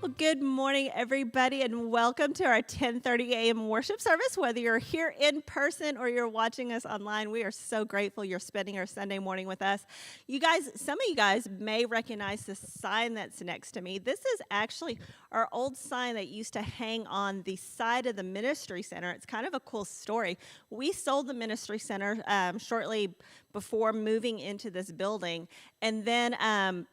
Well, good morning, everybody, and welcome to our 10:30 a.m. worship service. Whether you're here in person or you're watching us online, we are so grateful you're spending our Sunday morning with us. You guys, some of you guys may recognize the sign that's next to me. This is actually our old sign that used to hang on the side of the ministry center. It's kind of a cool story. We sold the ministry center shortly before moving into this building. And then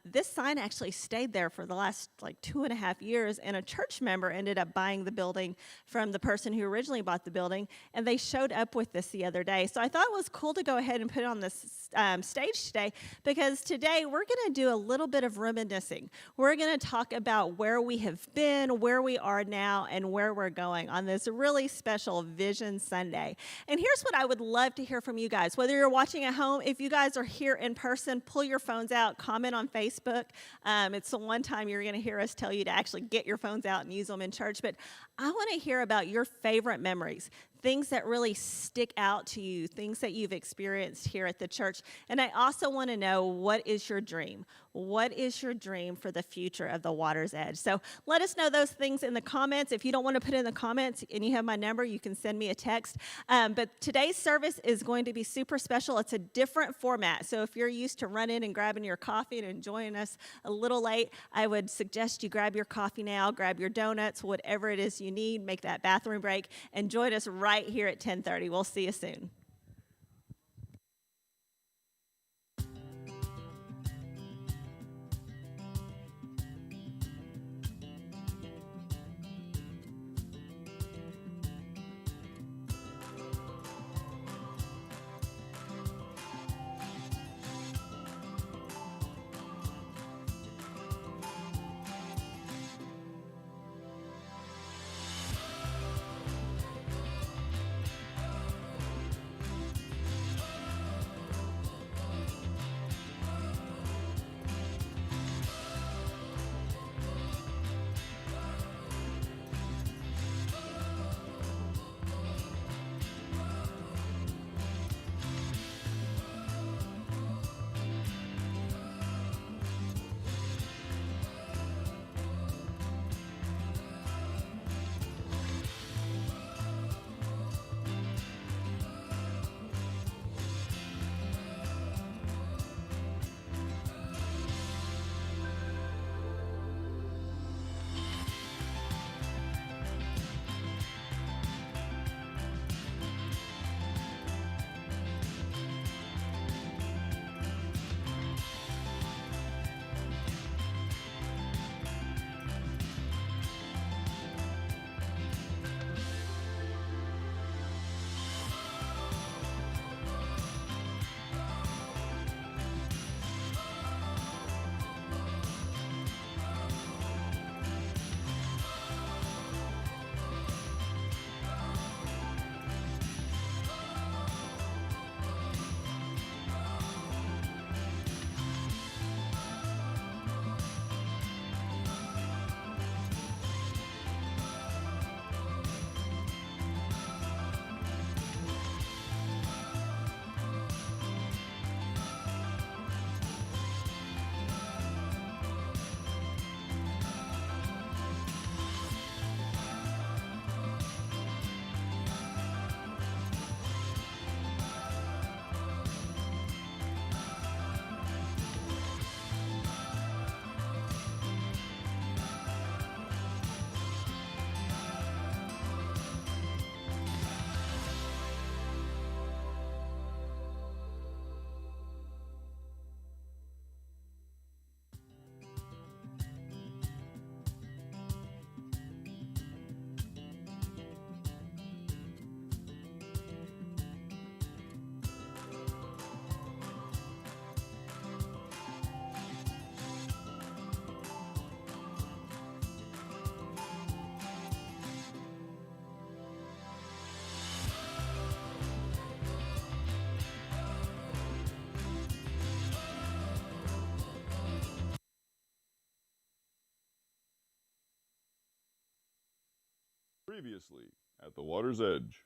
this sign actually stayed there for the last like 2.5 years. And a church member ended up buying the building from the person who originally bought the building. And they showed up with this the other day. So I thought it was cool to go ahead and put it on this stage today, because today we're going to do a little bit of reminiscing. We're going to talk about where we have been, where we are now, and where we're going on this really special Vision Sunday. And here's what I would love to hear from you guys. Whether you're watching at home, if you guys are here in person, pull your phones out, comment on Facebook. It's the one time you're going to hear us tell you to actually get your phones out and use them in church. But I want to hear about your favorite memories, things that really stick out to you, things that you've experienced here at the church. And I also want to know, what is your dream? What is your dream for the future of the Water's Edge? So let us know those things in the comments. If you don't want to put it in the comments and you have my number, you can send me a text. But today's service is going to be super special. It's a different format. So if you're used to running and grabbing your coffee and enjoying us a little late, I would suggest you grab your coffee now, grab your donuts, whatever it is you need, make that bathroom break, and join us right here at 10:30. We'll see you soon. Previously at the Water's Edge.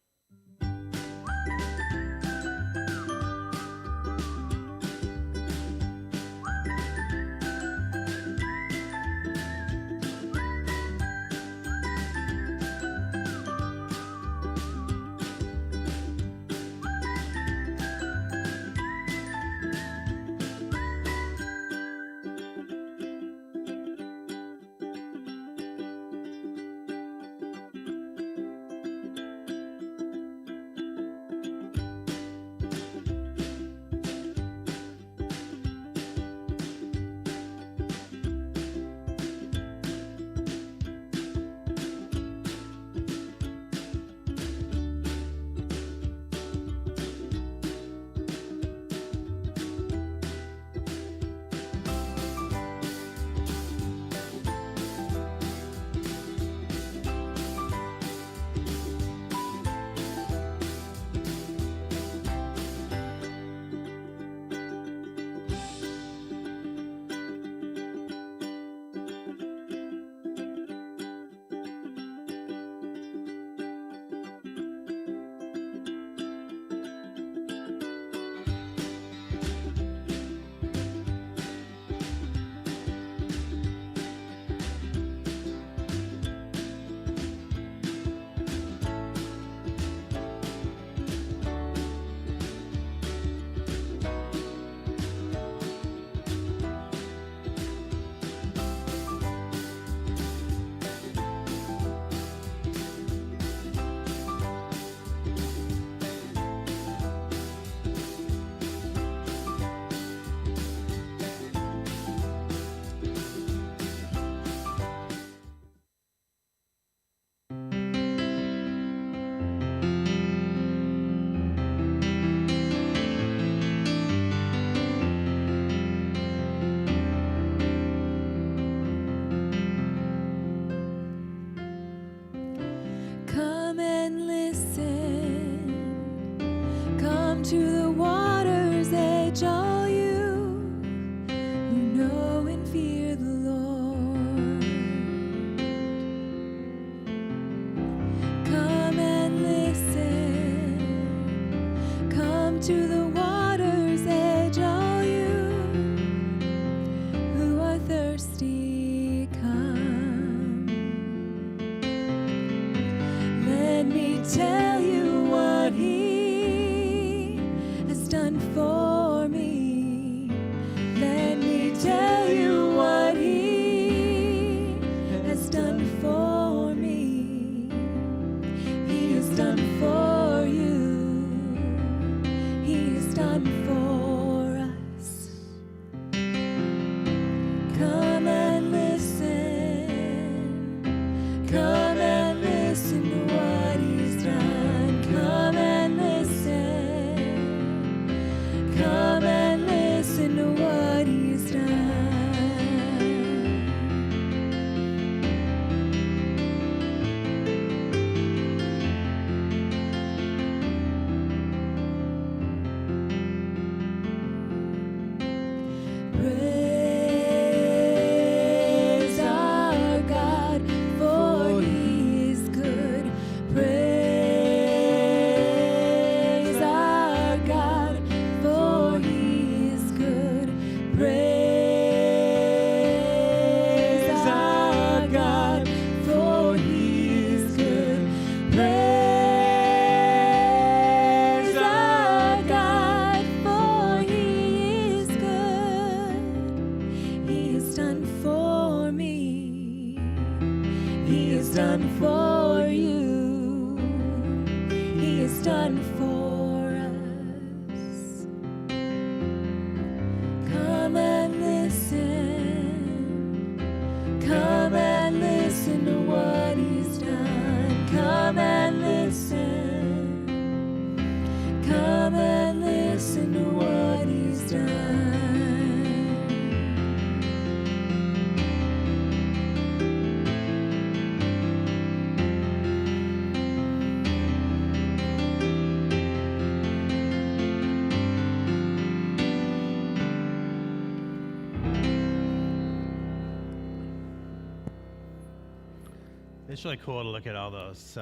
It's really cool to look at all those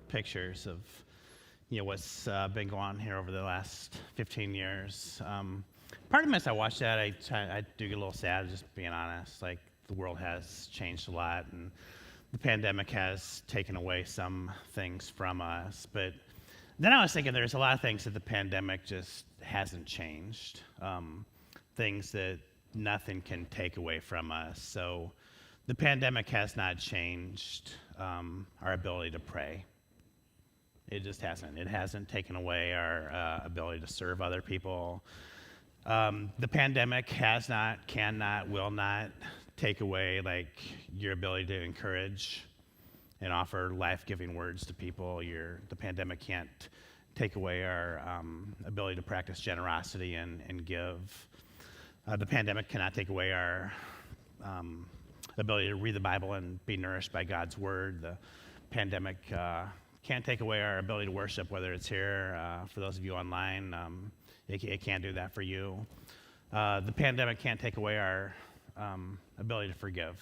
pictures of what's been going on here over the last 15 years. Part of me, as I watch that, I do get a little sad, just being honest. Like, the world has changed a lot, and the pandemic has taken away some things from us. But then I was thinking there's a lot of things that the pandemic just hasn't changed, things that nothing can take away from us. So the pandemic has not changed our ability to pray. It just hasn't. It hasn't taken away our ability to serve other people. The pandemic has not, cannot, will not take away your ability to encourage and offer life-giving words to people. The pandemic can't take away our ability to practice generosity and give. The pandemic cannot take away our ability to read the Bible and be nourished by God's word. The pandemic can't take away our ability to worship, whether it's here, for those of you online, it can't do that for you. The pandemic can't take away our ability to forgive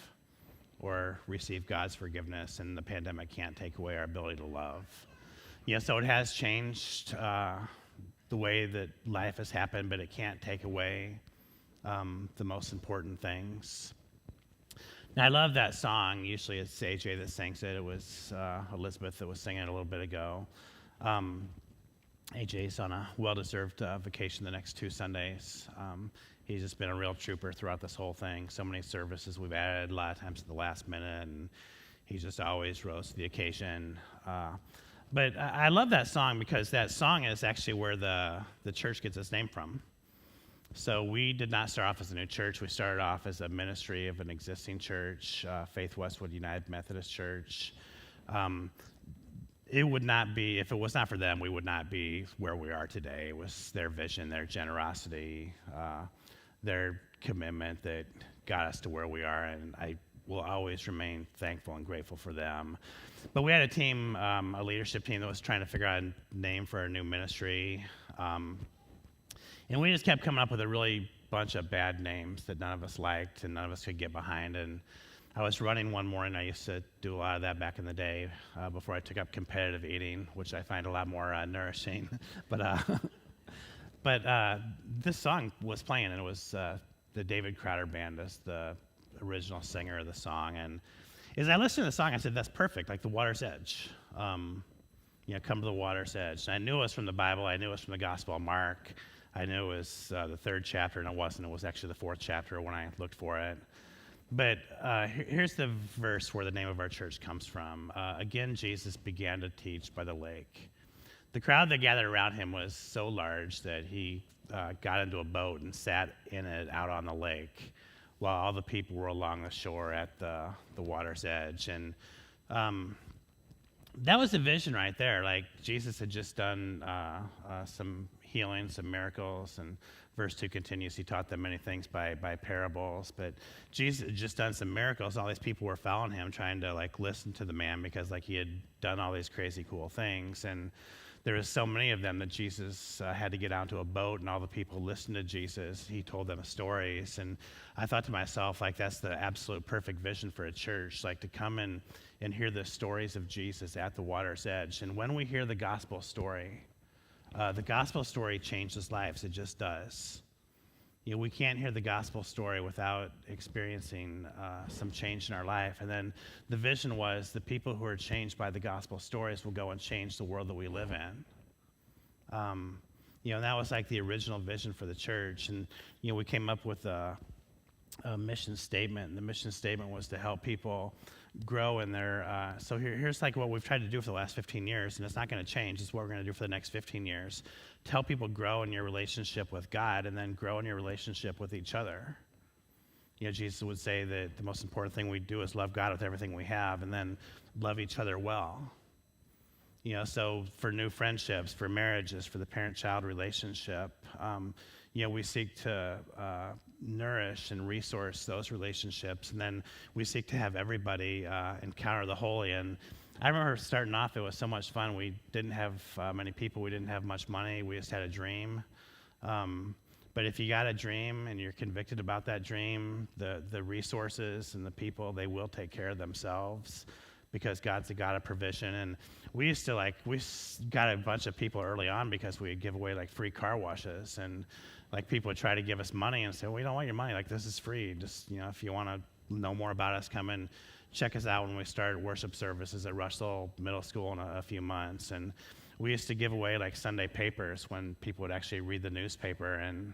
or receive God's forgiveness, and the pandemic can't take away our ability to love. So it has changed the way that life has happened, but it can't take away the most important things. Now, I love that song. Usually it's AJ that sings it. It was Elizabeth that was singing it a little bit ago. AJ's on a well-deserved vacation the next 2 Sundays. He's just been a real trooper throughout this whole thing. So many services we've added, a lot of times at the last minute, and he just always rose to the occasion. But I love that song because that song is actually where the church gets its name from. So we did not start off as a new church. We started off as a ministry of an existing church, Faith Westwood United Methodist Church. It would not be, if it was not for them, we would not be where we are today. It was their vision, their generosity, their commitment that got us to where we are, and I will always remain thankful and grateful for them. But we had a team, a leadership team that was trying to figure out a name for our new ministry. And we just kept coming up with a really bunch of bad names that none of us liked and none of us could get behind. And I was running one morning. I used to do a lot of that back in the day before I took up competitive eating, which I find a lot more nourishing. But this song was playing, and it was the David Crowder Band as the original singer of the song. And as I listened to the song, I said, that's perfect, like the water's edge. Come to the water's edge. And I knew it was from the Bible. I knew it was from the Gospel of Mark. I knew it was the 3rd chapter, and it wasn't. It was actually the 4th chapter when I looked for it. But here's the verse where the name of our church comes from. Again, Jesus began to teach by the lake. The crowd that gathered around him was so large that he got into a boat and sat in it out on the lake while all the people were along the shore at the water's edge. And that was the vision right there. Like, Jesus had just done some healing, some miracles, and verse 2 continues, he taught them many things by parables. But Jesus had just done some miracles. All these people were following him, trying to listen to the man because he had done all these crazy cool things. And there was so many of them that Jesus had to get onto a boat, and all the people listened to Jesus. He told them stories. And I thought to myself, that's the absolute perfect vision for a church, to come in and hear the stories of Jesus at the water's edge. And when we hear the gospel story changes lives. It just does. We can't hear the gospel story without experiencing some change in our life. And then the vision was the people who are changed by the gospel stories will go and change the world that we live in. And that was the original vision for the church. And, we came up with a mission statement. And the mission statement was to help people grow in their, so here's what we've tried to do for the last 15 years, and it's not going to change. It's what we're going to do for the next 15 years. To help people grow in your relationship with God and then grow in your relationship with each other. Jesus would say that the most important thing we do is love God with everything we have and then love each other well. So for new friendships, for marriages, for the parent-child relationship, we seek to nourish and resource those relationships, and then we seek to have everybody encounter the holy. And I remember starting off, it was so much fun. We didn't have many people. We didn't have much money. We just had a dream. But if you got a dream and you're convicted about that dream, the resources and the people, they will take care of themselves, because God's a God of provision. And we used to got a bunch of people early on because we would give away free car washes, and people would try to give us money and say, well, we don't want your money. This is free. Just, if you want to know more about us, come and check us out when we started worship services at Russell Middle School in a few months. And we used to give away Sunday papers when people would actually read the newspaper. And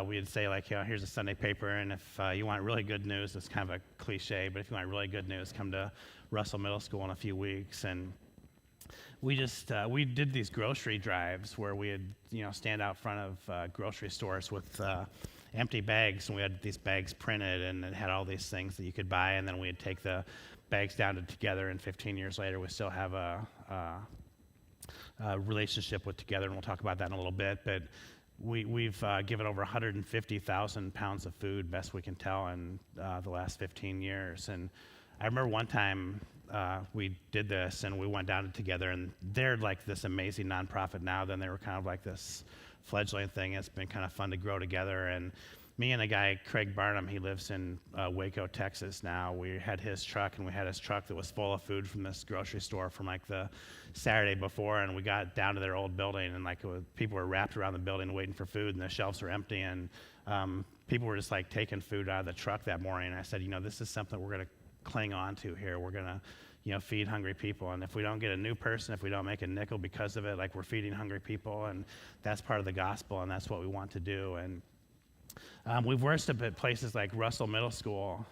we'd say here's a Sunday paper, and if you want really good news, it's kind of a cliche, but if you want really good news, come to Russell Middle School in a few weeks. And we just we did these grocery drives where we'd stand out front of grocery stores with empty bags, and we had these bags printed, and it had all these things that you could buy, and then we'd take the bags down to Together, and 15 years later we still have a relationship with Together, and we'll talk about that in a little bit. But we've given over 150,000 pounds of food, best we can tell, in the last 15 years. And I remember one time we did this, and we went down Together, and they're this amazing nonprofit now. Then they were kind of this fledgling thing. It's been kind of fun to grow together. And me and a guy, Craig Barnum, he lives in Waco, Texas now. We had his truck, and we had his truck that was full of food from this grocery store from the Saturday before, and we got down to their old building, and people were wrapped around the building waiting for food, and the shelves were empty, and people were just taking food out of the truck that morning. And I said, this is something we're going to cling on to here. We're going to feed hungry people, and if we don't get a new person, if we don't make a nickel because of it, we're feeding hungry people, and that's part of the gospel, and that's what we want to do. And we've worshiped at places like Russell Middle School.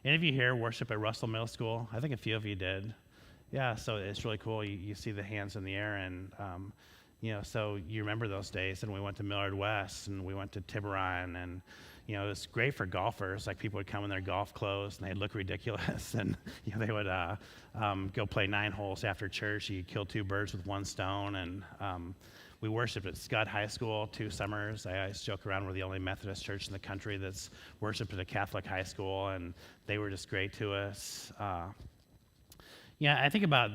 Any of you here worship at Russell Middle School? I think a few of you did. Yeah, so it's really cool. You see the hands in the air, and so you remember those days. And we went to Millard West, and we went to Tiburon, and it was great for golfers. People would come in their golf clothes, and they'd look ridiculous, and they would go play 9 holes after church. You kill 2 birds with 1 stone, and we worshiped at Scott High School 2 summers. I always joke around, we're the only Methodist church in the country that's worshiped at a Catholic high school, and they were just great to us. I think about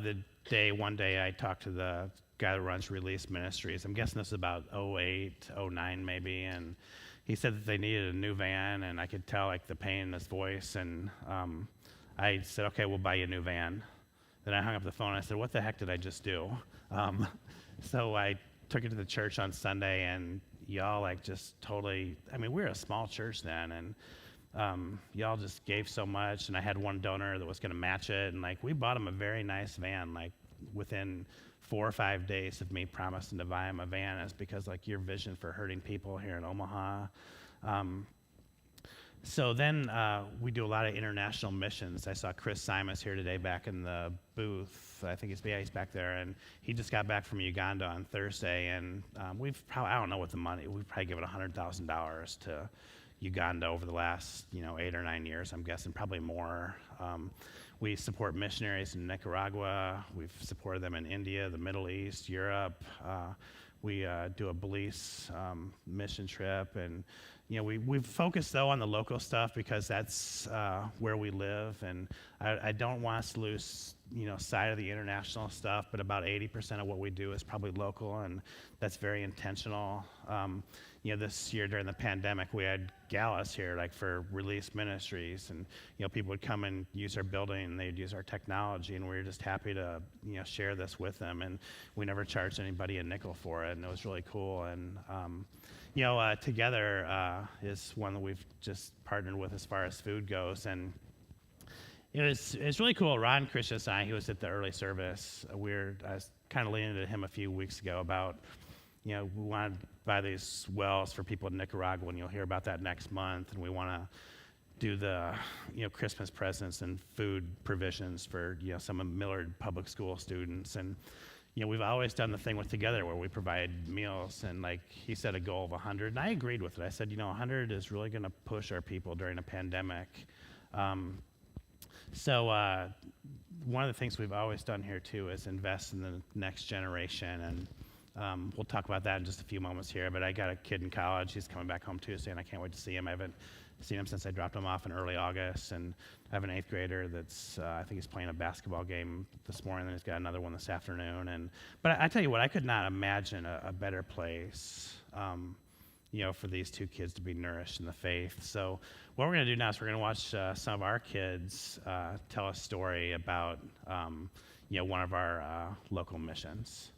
one day I talked to the guy that runs Release Ministries. I'm guessing this is about 08, 09 maybe, and he said that they needed a new van, and I could tell the pain in his voice, and I said, okay, we'll buy you a new van. Then I hung up the phone, and I said, what the heck did I just do? So I took it to the church on Sunday, and y'all just totally, we were a small church then, and y'all just gave so much, and I had one donor that was going to match it, and we bought him a very nice van, within 4 or 5 days of me promising to buy him a van. Is because your vision for hurting people here in Omaha. So then we do a lot of international missions. I saw Chris Simas here today back in the booth. I think he's back there, and he just got back from Uganda on Thursday, and we've probably, I don't know what the money, we've probably given $100,000 to Uganda over the last 8 or 9 years, I'm guessing, probably more. We support missionaries in Nicaragua. We've supported them in India, the Middle East, Europe. We do a Belize mission trip, and we've focused though on the local stuff because that's where we live, and I don't want us to lose sight of the international stuff. But about 80% of what we do is probably local, and that's very intentional. This year during the pandemic, we had galas here, for Release Ministries, and people would come and use our building, and they'd use our technology, and we were just happy to share this with them. And we never charged anybody a nickel for it, and it was really cool. And Together is one that we've just partnered with as far as food goes, and it's really cool. Ron Christian and I, he was at the early service. I was kind of leaning to him a few weeks ago about, we want to buy these wells for people in Nicaragua, and you'll hear about that next month. And we want to do the, Christmas presents and food provisions for, some of Millard Public School students. And, we've always done the thing with Together where we provide meals. And he set a goal of 100, and I agreed with it. I said, 100 is really going to push our people during a pandemic. So one of the things we've always done here too is invest in the next generation, and we'll talk about that in just a few moments here. But I got a kid in college. He's coming back home Tuesday, and I can't wait to see him. I haven't seen him since I dropped him off in early August, and I have an 8th grader that's I think he's playing a basketball game this morning, and he's got another one this afternoon. But I tell you what, I could not imagine a better place for these two kids to be nourished in the faith. So what we're going to do now is we're going to watch some of our kids tell a story about one of our local missions.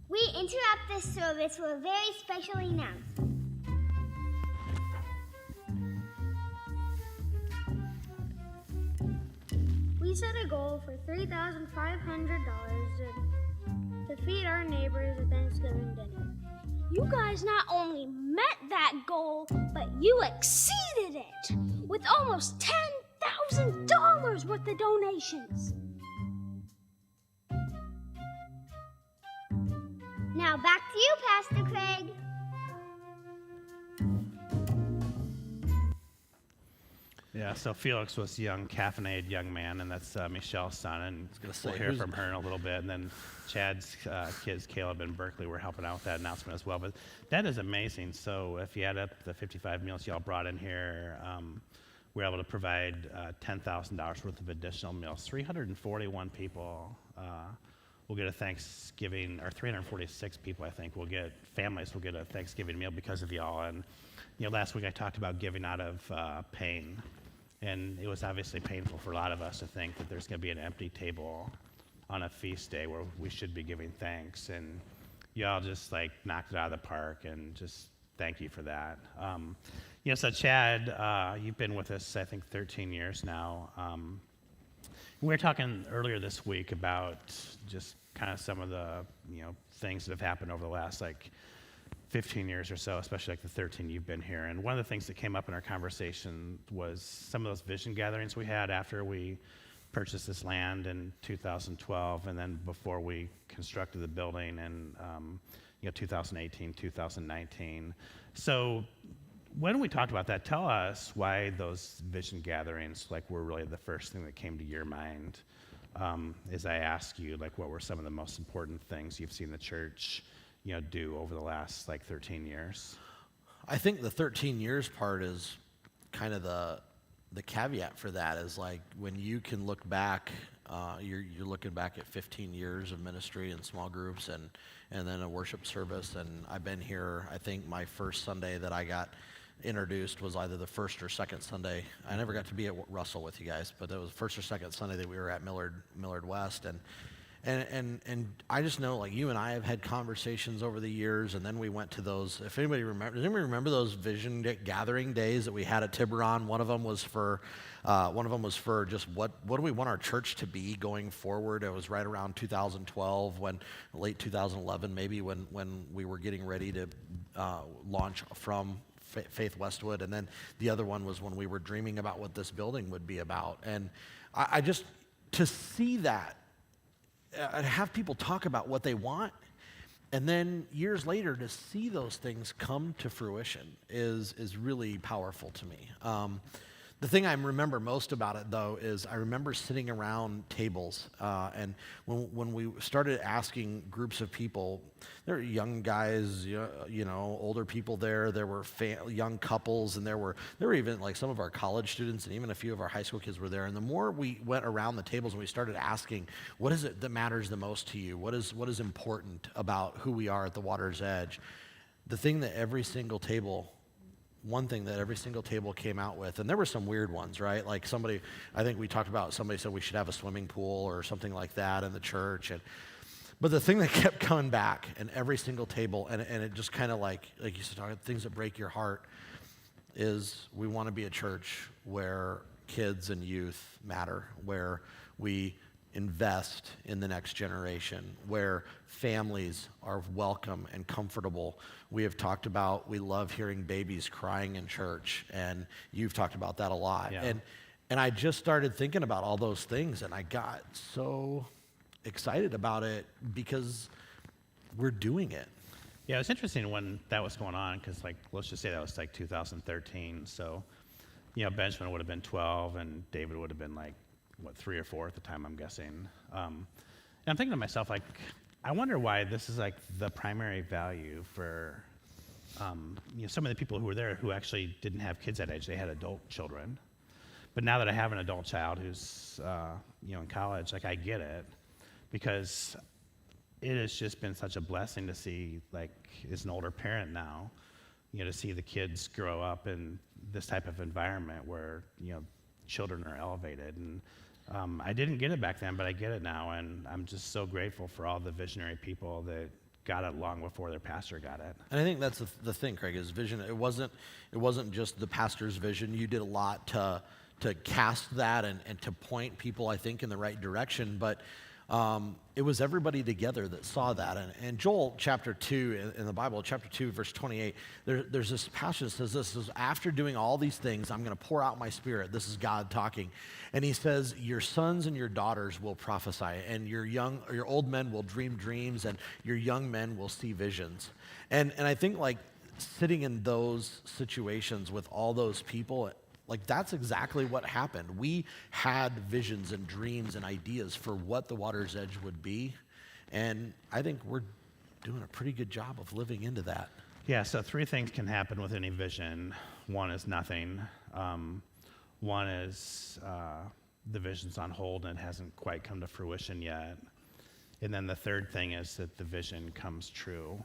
We interrupt this service for a very special announcement. We set a goal for $3,500 to feed our neighbors a Thanksgiving dinner. You guys not only met that goal, but you exceeded it with almost $10,000 worth of donations. Now back to you, Pastor Craig. Yeah, so Felix was a young, caffeinated young man, and that's Michelle's son, and we'll hear from her in a little bit. And then Chad's kids, Caleb and Berkeley, were helping out with that announcement as well. But that is amazing. So if you add up the 55 meals y'all brought in here, we're able to provide $10,000 worth of additional meals. 341 people will get a Thanksgiving, or 346 people, I think, families will get a Thanksgiving meal because of y'all. And last week I talked about giving out of pain. And it was obviously painful for a lot of us to think that there's going to be an empty table on a feast day where we should be giving thanks. And y'all just knocked it out of the park, and just thank you for that. So Chad, you've been with us, I think, 13 years now. We were talking earlier this week about just kind of some of the things that have happened over the last 15 years or so, especially the 13 you've been here. And one of the things that came up in our conversation was some of those vision gatherings we had after we purchased this land in 2012, and then before we constructed the building in 2018, 2019. So when we talked about that, tell us why those vision gatherings were really the first thing that came to your mind. As I ask you, what were some of the most important things you've seen the church do over the last 13 years? I think the 13 years part is kind of the caveat for that is when you can look back, you're looking back at 15 years of ministry and small groups and then a worship service. And I've been here, I think my first Sunday that I got introduced was either the first or second Sunday. I never got to be at Russell with you guys, but it was the first or second Sunday that we were at Millard West. And I just know, you and I have had conversations over the years, and then we went to those. If anybody remember those vision gathering days that we had at Tiburon? One of them was for just what do we want our church to be going forward. It was right around 2012, late 2011 maybe, when we were getting ready to launch from Faith Westwood, and then the other one was when we were dreaming about what this building would be about. And I just, to see that, have people talk about what they want, and then years later to see those things come to fruition is really powerful to me. The thing I remember most about it, though, is I remember sitting around tables, and when we started asking groups of people, there were young guys, older people there. There were young couples, and there were even some of our college students, and even a few of our high school kids were there. And the more we went around the tables and we started asking, what is it that matters the most to you? What is important about who we are at the Water's Edge? One thing that every single table came out with, and there were some weird ones, right? I think we talked about, somebody said we should have a swimming pool or something like that in the church. But the thing that kept coming back in every single table, and it just kind of like you said, things that break your heart, is we want to be a church where kids and youth matter, where we invest in the next generation, where families are welcome and comfortable. We have talked about, we love hearing babies crying in church, and you've talked about that a lot. Yeah. And I just started thinking about all those things, and I got so excited about it because we're doing it. Yeah, it was interesting when that was going on because, like, let's just say that was like 2013. So, Benjamin would have been 12, and David would have been like, 3 or 4 at the time, I'm guessing. And I'm thinking to myself, like, I wonder why this is like the primary value for, some of the people who were there who actually didn't have kids that age. They had adult children. But now that I have an adult child who's, in college, like, I get it because it has just been such a blessing to see, like, as an older parent now, to see the kids grow up in this type of environment where, children are elevated. And I didn't get it back then, but I get it now. And I'm just so grateful for all the visionary people that got it long before their pastor got it. And I think that's the thing, Craig, is vision. It wasn't just the pastor's vision. You did a lot to cast that and to point people, I think, in the right direction. But it was everybody together that saw that. And Joel chapter 2 in the Bible, chapter 2, verse 28, there's this passage that says this, says, after doing all these things, I'm going to pour out my spirit. This is God talking. And he says, your sons and your daughters will prophesy, and your old men will dream dreams, and your young men will see visions. And I think, like, sitting in those situations with all those people, like, that's exactly what happened. We had visions and dreams and ideas for what the Water's Edge would be, and I think we're doing a pretty good job of living into that. Yeah, so 3 things can happen with any vision. One is nothing. One is the vision's on hold and it hasn't quite come to fruition yet. And then the third thing is that the vision comes true.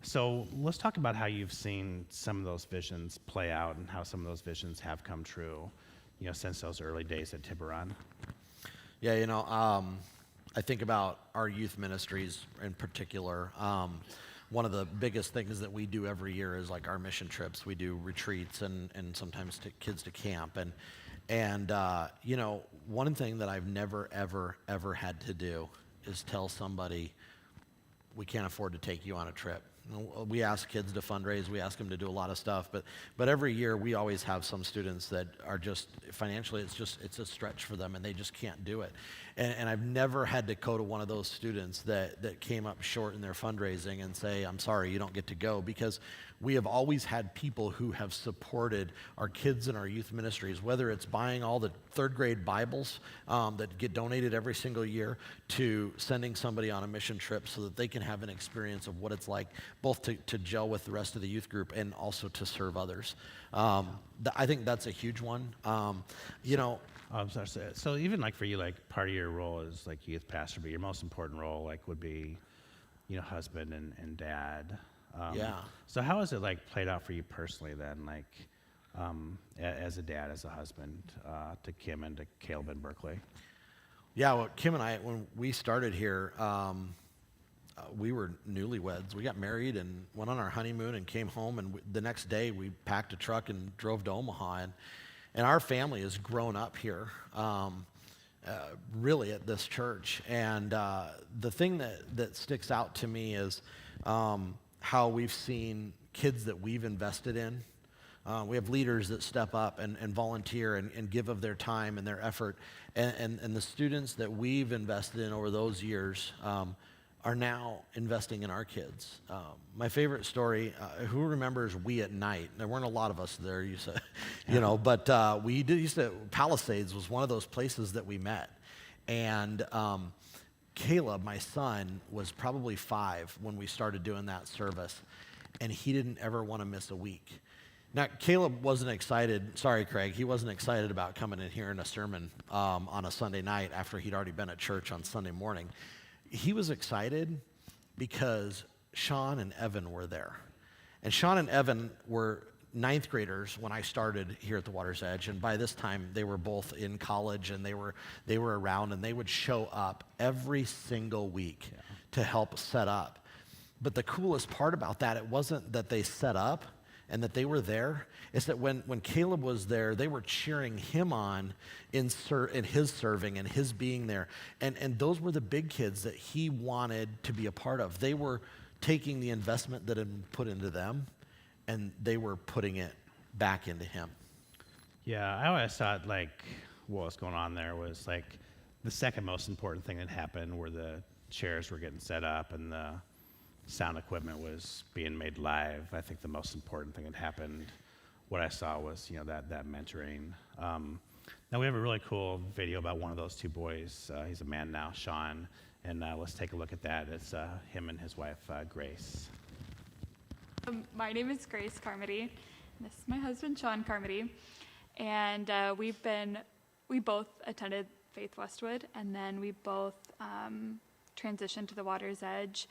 So let's talk about how you've seen some of those visions play out and how some of those visions have come true, since those early days at Tiburon. Yeah, I think about our youth ministries in particular. One of the biggest things that we do every year is like our mission trips. We do retreats and sometimes take kids to camp. And one thing that I've never, ever had to do is tell somebody, we can't afford to take you on a trip. We ask kids to fundraise. We ask them to do a lot of stuff. But every year we always have some students that are just financially, it's a stretch for them and they just can't do it. And I've never had to go to one of those students that came up short in their fundraising and say, I'm sorry, you don't get to go, because we have always had people who have supported our kids and our youth ministries, whether it's buying all the 3rd grade Bibles that get donated every single year, to sending somebody on a mission trip so that they can have an experience of what it's like both to gel with the rest of the youth group and also to serve others. I think that's a huge one. I'm sorry. So even like for you, like part of your role is like youth pastor, but your most important role like would be, husband and dad. Yeah. So how has it like played out for you personally then, like as a dad, as a husband to Kim and to Caleb in Berkeley? Yeah, well, Kim and I, when we started here, we were newlyweds. We got married and went on our honeymoon and came home, and the next day we packed a truck and drove to Omaha. And our family has grown up here, really at this church. And the thing that sticks out to me is how we've seen kids that we've invested in. We have leaders that step up and volunteer and give of their time and their effort. And the students that we've invested in over those years are now investing in our kids. My favorite story, who remembers We at Night? There weren't a lot of us there, but we used to, Palisades was one of those places that we met. And Caleb, my son, was probably 5 when we started doing that service, and he didn't ever want to miss a week. Now, Caleb wasn't excited, sorry, Craig, he wasn't excited about coming in hearing a sermon on a Sunday night after he'd already been at church on Sunday morning. He was excited because Sean and Evan were there. And Sean and Evan were 9th graders when I started here at the Water's Edge, and by this time they were both in college and they were around, and they would show up every single week to help set up. But the coolest part about that, it wasn't that they set up and that they were there, it's that when Caleb was there, they were cheering him on in his serving and his being there. And those were the big kids that he wanted to be a part of. They were taking the investment that had been put into them, and they were putting it back into him. Yeah, I always thought like what was going on there was like the second most important thing that happened were the chairs were getting set up and the sound equipment was being made live. I think the most important thing that happened, what I saw was, that mentoring. Now we have a really cool video about one of those two boys. He's a man now, Sean, and let's take a look at that. It's him and his wife, Grace. My name is Grace Carmody. This is my husband, Sean Carmody. And we both attended Faith Westwood, and then we both transitioned to the Water's Edge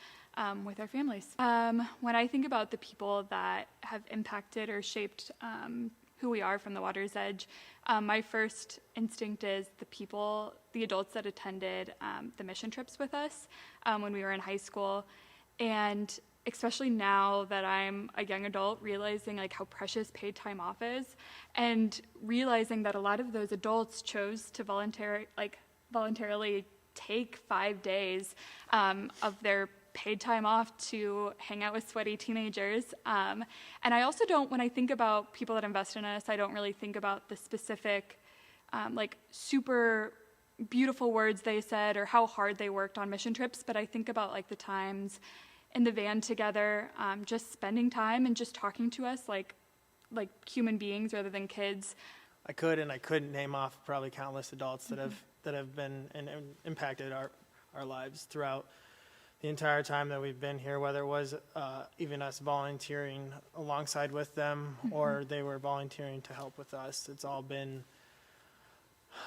with our families. When I think about the people that have impacted or shaped who we are from the Water's Edge, my first instinct is the adults that attended the mission trips with us when we were in high school. And especially now that I'm a young adult, realizing like how precious paid time off is, and realizing that a lot of those adults chose to voluntarily take 5 days of their paid time off to hang out with sweaty teenagers. And I also when I think about people that invest in us, I don't really think about the specific super beautiful words they said or how hard they worked on mission trips, but I think about like the times in the van together, just spending time and just talking to us like human beings rather than kids. I couldn't name off probably countless adults that have been and impacted our lives throughout the entire time that we've been here, whether it was even us volunteering alongside with them or they were volunteering to help with us. It's all been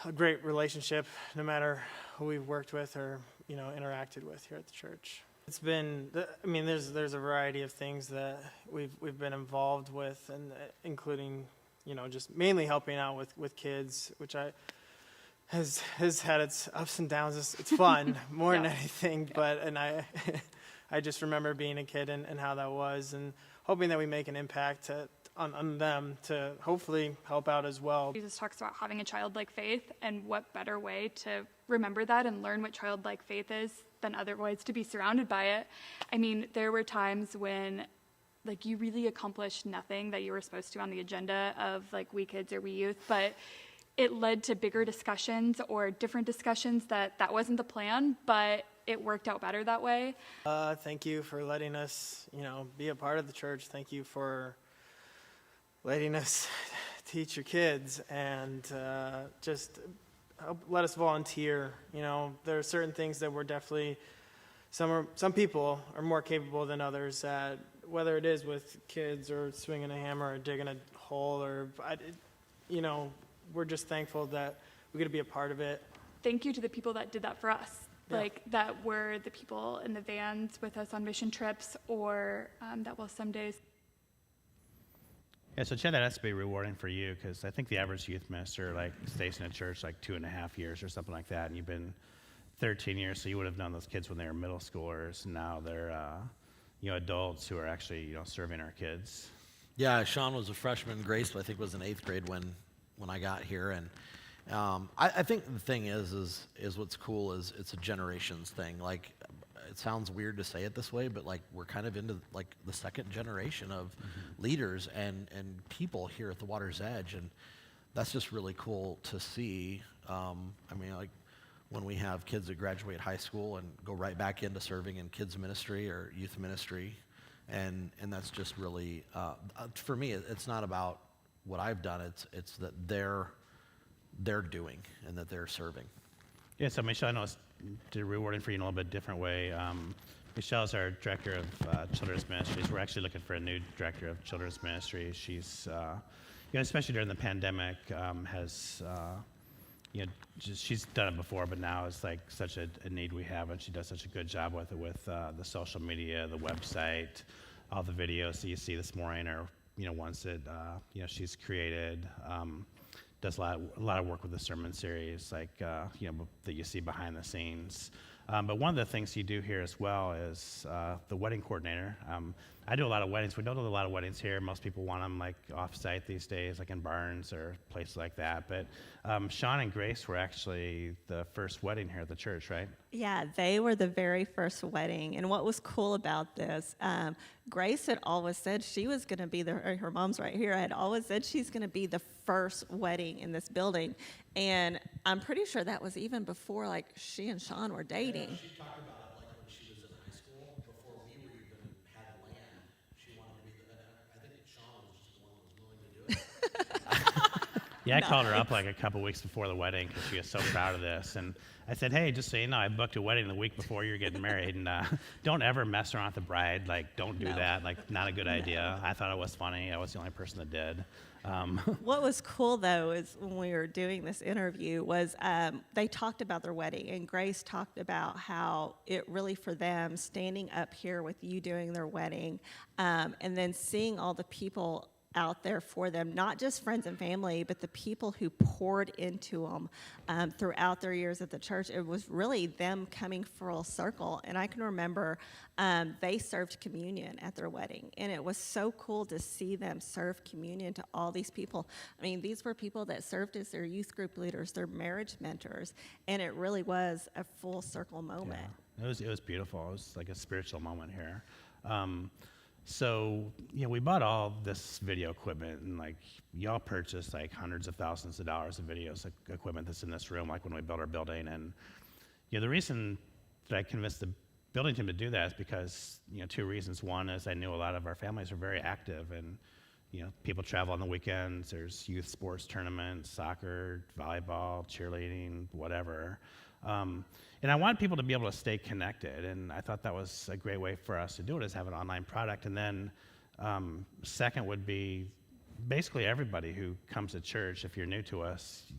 a great relationship, no matter who we've worked with or interacted with here at the church. It's been, there's a variety of things that we've been involved with, and including, just mainly helping out with kids, which has had its ups and downs. It's fun more than anything, and I just remember being a kid and how that was, and hoping that we make an impact on them to hopefully help out as well. Jesus talks about having a childlike faith, and what better way to remember that and learn what childlike faith is than otherwise to be surrounded by it. I mean, there were times when you really accomplished nothing that you were supposed to on the agenda of We Kids or We Youth, but it led to bigger discussions or different discussions that wasn't the plan, but it worked out better that way. Thank you for letting us, be a part of the church. Thank you for letting us teach your kids and just let us volunteer. There are certain things that we're definitely, some people are more capable than others at, whether it is with kids or swinging a hammer or digging a hole we're just thankful that we get to be a part of it. Thank you to the people that did that for us. That were the people in the vans with us on mission trips, or that will some days. Yeah, so Chad, that has to be rewarding for you, because I think the average youth minister stays in a church 2.5 years or something like that, and you've been 13 years, so you would have known those kids when they were middle schoolers, and now they're adults who are actually serving our kids. Yeah, Sean was a freshman. Grace, I think, was in 8th grade when I got here, and I think the thing is what's cool is it's a generations thing. It sounds weird to say it this way, but we're kind of into the second generation of leaders and people here at the Water's Edge, and that's just really cool to see. When we have kids that graduate high school and go right back into serving in kids ministry or youth ministry, and that's just really for me. It's not about what I've done. It's that they're doing and that they're serving. Yeah, so Michelle, I know it's rewarding for you in a little bit different way. Michelle's our director of children's ministries. We're actually looking for a new director of children's ministries. She's, especially during the pandemic, she's done it before, but now it's such a need we have, and she does such a good job with it, with the social media, the website, all the videos that you see this morning, or ones that she's created. Does a lot of work with the sermon series, that you see behind the scenes. But one of the things you do here as well is the wedding coordinator. I do a lot of weddings. We don't do a lot of weddings here. Most people want them like off-site these days, like in barns or places like that. But Sean and Grace were actually the first wedding here at the church, right? Yeah, they were the very first wedding. And what was cool about this, Grace had always said she was going to be her mom's right here, had always said she's going to be the first wedding in this building. And I'm pretty sure that was even before like she and Sean were dating. Yeah, she talked about it like when she was in high school, before we were even had land. She wanted to be I think Sean was just the one that was willing to do it. Yeah, I called her up like a couple weeks before the wedding because she was so proud of this. And I said, hey, just so you know, I booked a wedding the week before you're getting married. And don't ever mess around with the bride. Like, don't do that. Like, not a good idea. I thought it was funny. I was the only person that did. What was cool, though, is when we were doing this interview was they talked about their wedding, and Grace talked about how it really, for them, standing up here with you doing their wedding, and then seeing all the people out there for them, not just friends and family, but the people who poured into them throughout their years at the church. It was really them coming full circle. And I can remember they served communion at their wedding, and it was so cool to see them serve communion to all these people. I mean, these were people that served as their youth group leaders, their marriage mentors, and it really was a full circle moment. Yeah. It was beautiful. It was like a spiritual moment here. So, we bought all this video equipment, and like y'all purchased like hundreds of thousands of dollars of video equipment that's in this room, like when we built our building. And the reason that I convinced the building team to do that is because two reasons. One is I knew a lot of our families are very active, and people travel on the weekends. There's youth sports tournaments, soccer, volleyball, cheerleading, whatever. And I wanted people to be able to stay connected, and I thought that was a great way for us to do it, is have an online product. And then second would be basically everybody who comes to church. If you're new to us,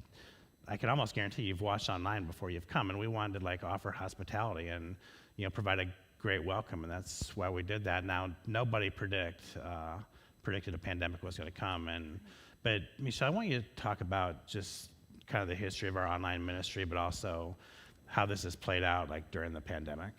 I can almost guarantee you've watched online before you've come, and we wanted to like offer hospitality and provide a great welcome, and that's why we did that. Now, nobody predicted a pandemic was going to come, but Michelle, I want you to talk about just kind of the history of our online ministry, but also how this has played out like during the pandemic.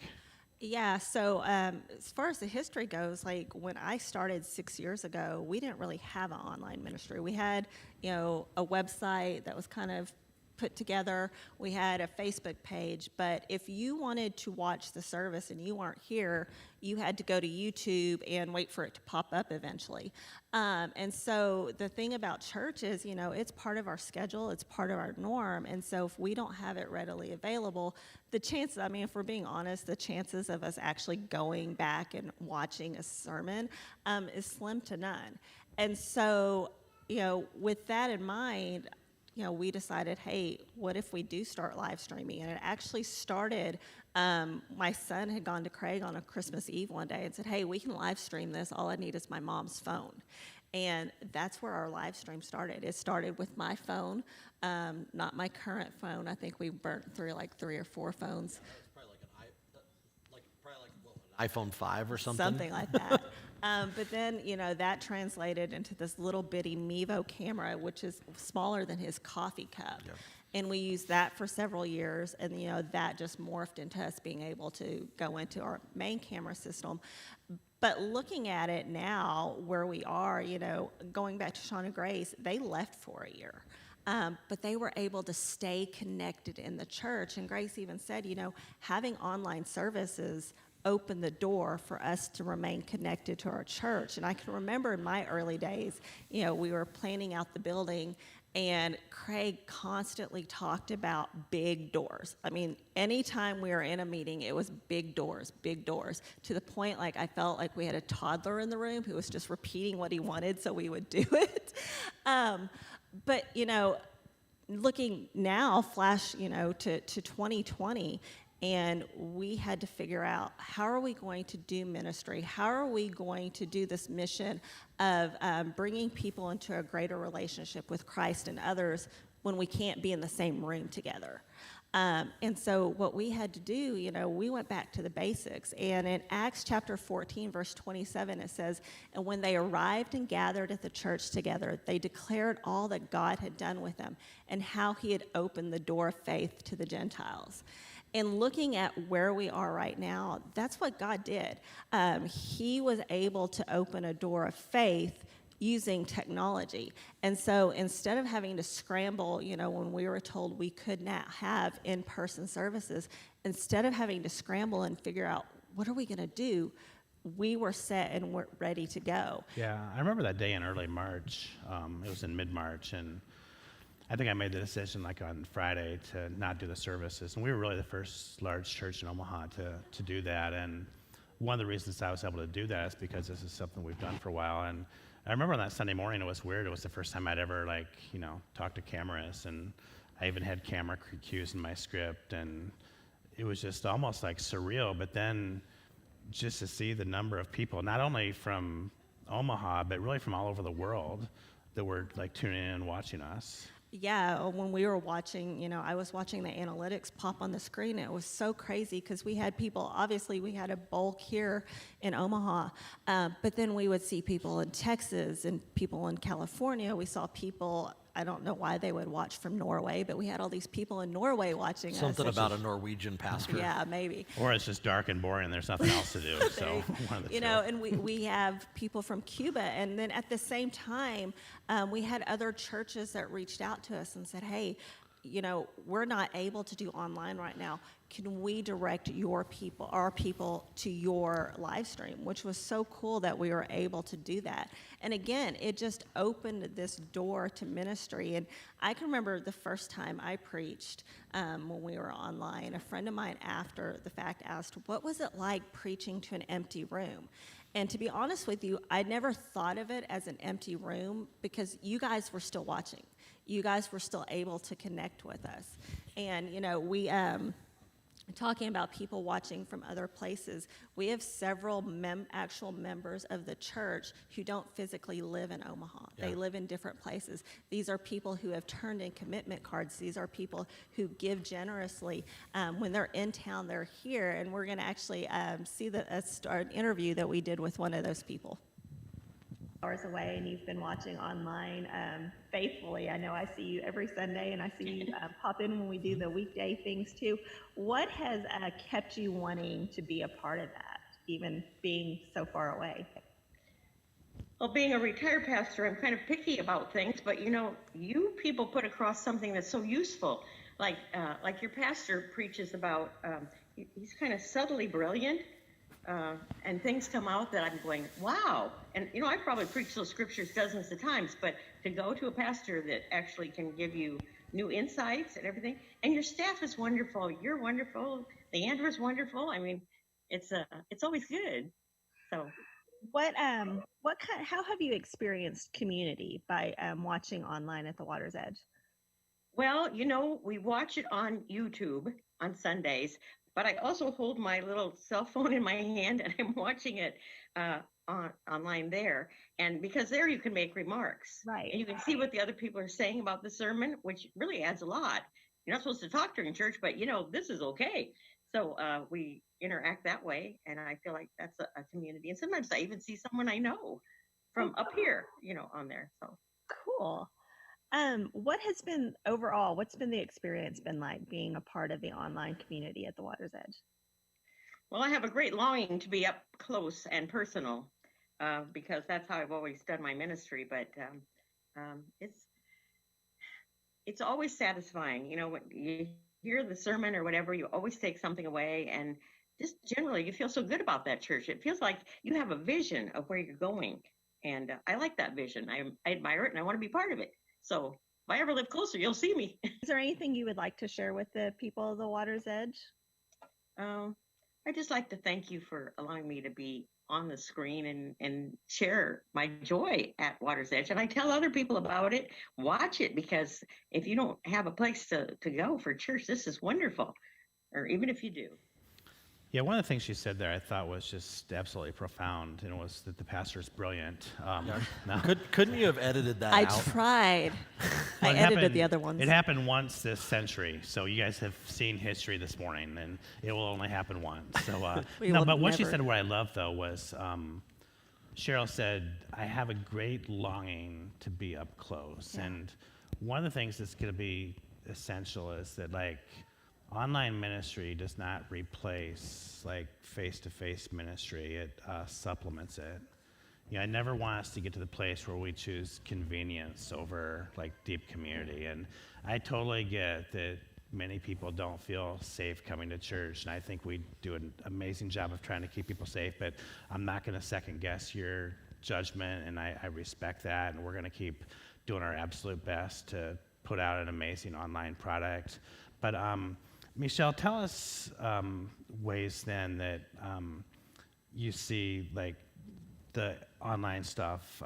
Yeah, so as far as the history goes, like when I started 6 years ago, we didn't really have an online ministry. We had, a website that was kind of put together. We had a Facebook page, but if you wanted to watch the service and you weren't here, you had to go to YouTube and wait for it to pop up eventually. And so the thing about church is, it's part of our schedule, it's part of our norm, and so if we don't have it readily available, the chances, if we're being honest, the chances of us actually going back and watching a sermon is slim to none. And so, with that in mind, we decided, hey, what if we do start live streaming? And it actually started, my son had gone to Craig on a Christmas Eve one day and said, hey, we can live stream this. All I need is my mom's phone. And that's where our live stream started. It started with my phone, not my current phone. I think we burnt through like 3 or 4 phones. An iPhone 5 or something? Something like that. But then, that translated into this little bitty Mevo camera, which is smaller than his coffee cup. Yep. And we used that for several years, and, that just morphed into us being able to go into our main camera system. But looking at it now, where we are, going back to Sean and Grace, they left for a year. But they were able to stay connected in the church. And Grace even said, having online services opened the door for us to remain connected to our church. And I can remember in my early days, we were planning out the building, and Craig constantly talked about big doors. Anytime we were in a meeting, it was big doors, to the point like I felt like we had a toddler in the room who was just repeating what he wanted so we would do it. But, looking now, flash, to 2020, and we had to figure out, how are we going to do ministry? How are we going to do this mission of bringing people into a greater relationship with Christ and others when we can't be in the same room together? And so what we had to do, we went back to the basics. And in Acts chapter 14, verse 27, it says, and when they arrived and gathered at the church together, they declared all that God had done with them and how he had opened the door of faith to the Gentiles. And looking at where we are right now, that's what God did. He was able to open a door of faith using technology. And so instead of having to scramble, when we were told we could not have in-person services, instead of having to scramble and figure out what are we going to do, we were set and we're ready to go. Yeah, I remember that day in early March. It was in mid-March, and I think I made the decision like on Friday to not do the services. And we were really the first large church in Omaha to do that. And one of the reasons I was able to do that is because this is something we've done for a while. And I remember on that Sunday morning, it was weird. It was the first time I'd ever talked to cameras, and I even had camera cues in my script, and it was just almost like surreal. But then just to see the number of people, not only from Omaha, but really from all over the world that were like tuning in and watching us. Yeah, when we were watching, I was watching the analytics pop on the screen. It was so crazy because we had people, obviously we had a bulk here in Omaha, but then we would see people in Texas and people in California. We saw people, I don't know why they would watch from Norway, but we had all these people in Norway watching us. Something about a Norwegian pastor. Yeah, maybe. Or it's just dark and boring and there's nothing else to do. So one of the two. And we have people from Cuba, and then at the same time, we had other churches that reached out to us and said, hey, we're not able to do online right now. Can we direct our people to your live stream? Which was so cool that we were able to do that. And again, it just opened this door to ministry. And I can remember the first time I preached when we were online. A friend of mine after the fact asked, what was it like preaching to an empty room? And to be honest with you, I never thought of it as an empty room because you guys were still watching. You guys were still able to connect with us. And, we, talking about people watching from other places, we have several actual members of the church who don't physically live in Omaha. Yeah. They live in different places. An are people who have turned in commitment cards. These are people who give generously. When they're in town, they're here. And we're going to actually see an interview that we did with one of those people. Hours away, and you've been watching online faithfully. I know I see you every Sunday, and I see you pop in when we do the weekday things too. What has kept you wanting to be a part of that, even being so far away? Well, being a retired pastor, I'm kind of picky about things, but you people put across something that's so useful. Like your pastor preaches about, he's kind of subtly brilliant. And things come out that I'm going, wow. And, I probably preached those scriptures dozens of times, but to go to a pastor that actually can give you new insights and everything, and your staff is wonderful. You're wonderful. Leandra's wonderful. I mean, it's always good. So how have you experienced community by watching online at the Water's Edge? Well, we watch it on YouTube on Sundays. But I also hold my little cell phone in my hand and I'm watching it online there. And because there you can make remarks. Right. And you can see what the other people are saying about the sermon, which really adds a lot. You're not supposed to talk during church, but this is okay. So we interact that way. And I feel like that's a community. And sometimes I even see someone I know from up here, on there. So cool. What's been the experience been like being a part of the online community at the Water's Edge? Well, I have a great longing to be up close and personal because that's how I've always done my ministry. But it's always satisfying. When you hear the sermon or whatever, you always take something away. And just generally, you feel so good about that church. It feels like you have a vision of where you're going. And I like that vision. I admire it and I want to be part of it. So if I ever live closer, you'll see me. Is there anything you would like to share with the people of the Water's Edge? I'd just like to thank you for allowing me to be on the screen and share my joy at Water's Edge. And I tell other people about it, watch it, because if you don't have a place to go for church, this is wonderful. Or even if you do. Yeah, one of the things she said there I thought was just absolutely profound, and it was that the pastor's brilliant. No. Couldn't you have edited that I out? tried. Well, I it edited happened- the other ones. It happened once this century, so you guys have seen history this morning, and it will only happen once. So, We no, will but what she never. said, what I loved though, was Cheryl said, "I have a great longing to be up close," Yeah. and one of the things that's going to be essential is that, like, online ministry does not replace like face-to-face ministry. It supplements it. I never want us to get to the place where we choose convenience over like deep community. And I totally get that many people don't feel safe coming to church, and I think we do an amazing job of trying to keep people safe, but I'm not going to second guess your judgment, and I respect that, and we're going to keep doing our absolute best to put out an amazing online product. But Michelle, tell us ways then that you see like the online stuff,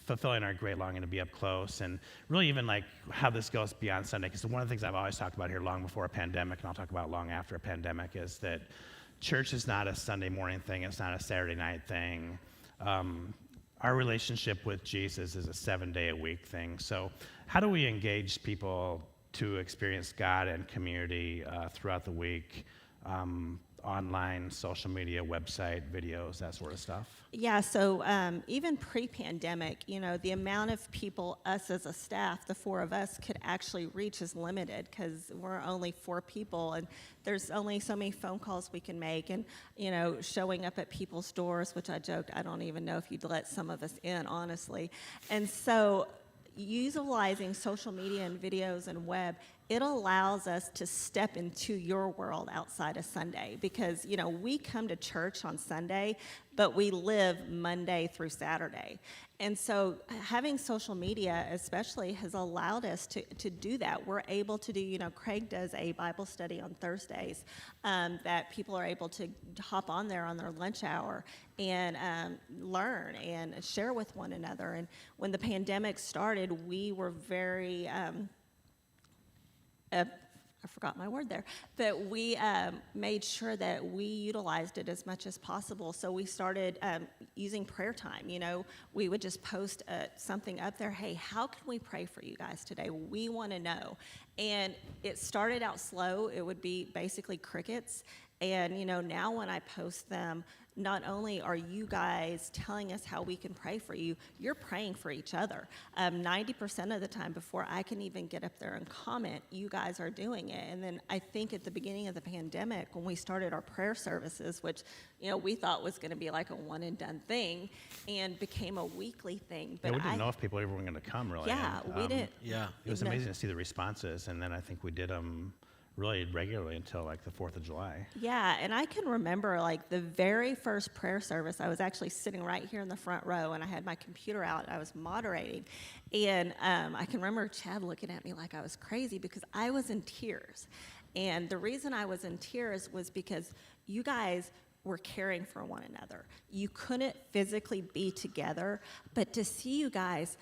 fulfilling our great longing to be up close, and really even like how this goes beyond Sunday. Because one of the things I've always talked about here long before a pandemic, and I'll talk about long after a pandemic, is that church is not a Sunday morning thing. It's not a Saturday night thing. Our relationship with Jesus is a 7-day-a-week thing. So how do we engage people to experience God and community throughout the week? Online, social media, website, videos, that sort of stuff? Yeah, so even pre-pandemic, the amount of people, us as a staff, the 4 of us, could actually reach is limited because we're only 4 people, and there's only so many phone calls we can make, and, showing up at people's doors, which I joked, I don't even know if you'd let some of us in, honestly. And so utilizing social media and videos and web, it allows us to step into your world outside of Sunday because, we come to church on Sunday, but we live Monday through Saturday. And so having social media especially has allowed us to do that. We're able to do, Craig does a Bible study on Thursdays that people are able to hop on there on their lunch hour and learn and share with one another. And when the pandemic started, we were very... I forgot my word there, but we made sure that we utilized it as much as possible. So we started using prayer time. We would just post something up there. Hey, how can we pray for you guys today? We want to know. And it started out slow. It would be basically crickets. And, now when I post them, not only are you guys telling us how we can pray for you, you're praying for each other. 90% of the time before I can even get up there and comment, you guys are doing it. And then I think at the beginning of the pandemic, when we started our prayer services, which, we thought was going to be like a one and done thing and became a weekly thing. But we didn't know if people ever were going to come, really. Yeah, and, we didn't. Yeah. It was amazing to see the responses, and then I think we did them really regularly until like the 4th of July. Yeah, and I can remember like the very first prayer service, I was actually sitting right here in the front row and I had my computer out and I was moderating. And I can remember Chad looking at me like I was crazy because I was in tears. And the reason I was in tears was because you guys were caring for one another. You couldn't physically be together, but to see you guys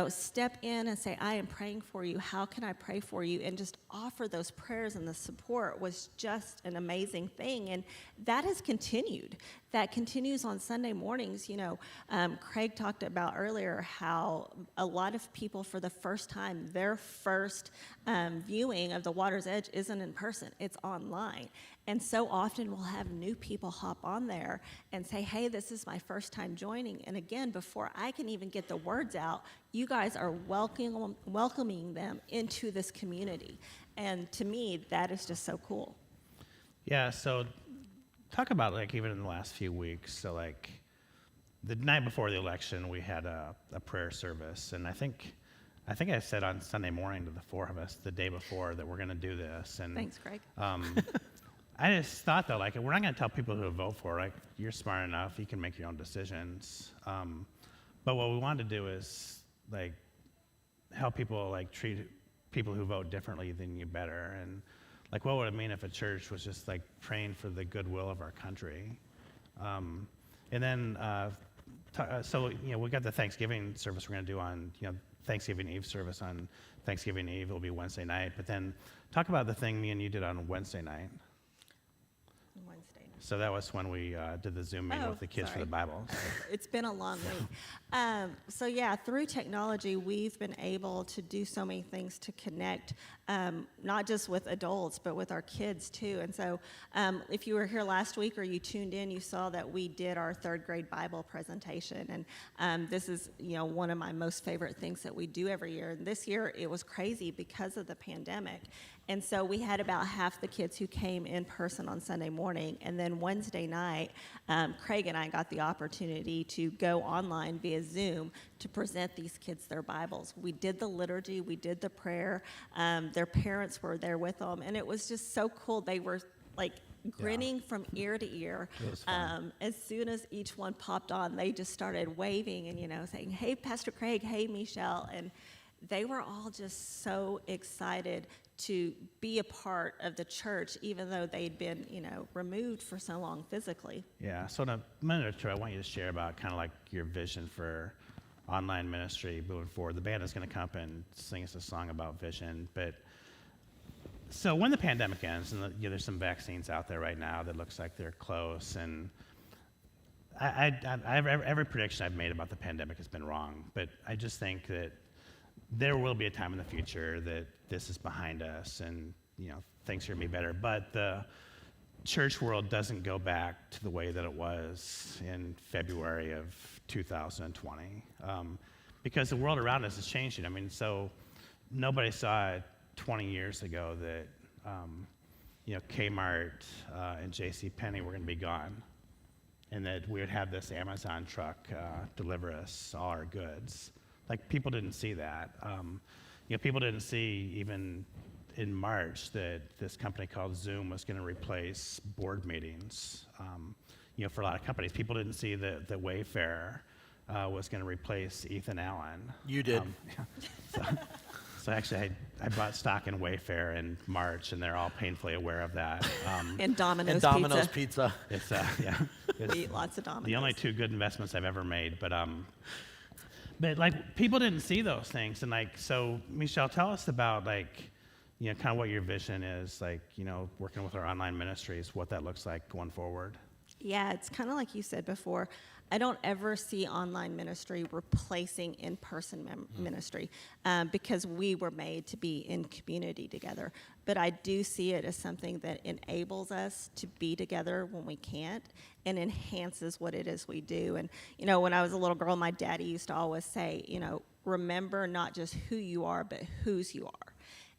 step in and say, I am praying for you. How can I pray for you? And just offer those prayers and the support was just an amazing thing. And that has continued. That continues on Sunday mornings. Craig talked about earlier how a lot of people, for the first time, their first viewing of the Water's Edge isn't in person. It's online. And so often we'll have new people hop on there and say, hey, this is my first time joining. And again, before I can even get the words out, you guys are welcoming them into this community. And to me, that is just so cool. Yeah, so talk about like even in the last few weeks. So like the night before the election, we had a prayer service. And I think I said on Sunday morning to the 4 of us the day before that we're going to do this. And Thanks, Craig. I just thought though, like, we're not going to tell people who to vote for. Like, you're smart enough, you can make your own decisions. But what we wanted to do is like help people like treat people who vote differently than you better. And like, what would it mean if a church was just like praying for the goodwill of our country? And then, so we got the Thanksgiving service we're going to do on Thanksgiving Eve service on Thanksgiving Eve. It'll be Wednesday night. But then talk about the thing me and you did on Wednesday night. So that was when we did the Zoom meeting with the kids for the Bible. It's been a long week. So yeah, through technology, we've been able to do so many things to connect, not just with adults, but with our kids too. And so if you were here last week or you tuned in, you saw that we did our 3rd grade Bible presentation. And this is, one of my most favorite things that we do every year. And this year it was crazy because of the pandemic. And so we had about half the kids who came in person on Sunday morning. And then Wednesday night, Craig and I got the opportunity to go online via Zoom to present these kids their Bibles. We did the liturgy, we did the prayer. Their parents were there with them. And it was just so cool. They were like grinning from ear to ear. It was fun. As soon as each one popped on, they just started waving and, saying, "Hey, Pastor Craig, hey, Michelle." And they were all just so excited to be a part of the church, even though they'd been, removed for so long physically. Yeah, so in a minute or two, I want you to share about kind of like your vision for online ministry moving forward. The band is going to come up and sing us a song about vision. But so when the pandemic ends, and there's some vaccines out there right now that looks like they're close, and every prediction I've made about the pandemic has been wrong. But I just think that there will be a time in the future that this is behind us and, things are going to be better. But the church world doesn't go back to the way that it was in February of 2020 because the world around us is changing. I mean, so nobody saw 20 years ago that, Kmart and JCPenney were going to be gone and that we would have this Amazon truck deliver us all our goods. Like, people didn't see that. People didn't see even in March that this company called Zoom was going to replace board meetings. For a lot of companies, people didn't see that Wayfair was going to replace Ethan Allen. You did. So actually, I bought stock in Wayfair in March, and they're all painfully aware of that. And Domino's And Domino's Pizza. It's yeah. We eat lots of Domino's. The only two good investments I've ever made, but like, people didn't see those things, and like, so Michelle, tell us about like, kind of what your vision is, like, working with our online ministries, what that looks like going forward. Yeah, it's kind of like you said before. I don't ever see online ministry replacing in-person ministry because we were made to be in community together. But I do see it as something that enables us to be together when we can't and enhances what it is we do. And, when I was a little girl, my daddy used to always say, remember not just who you are, but whose you are.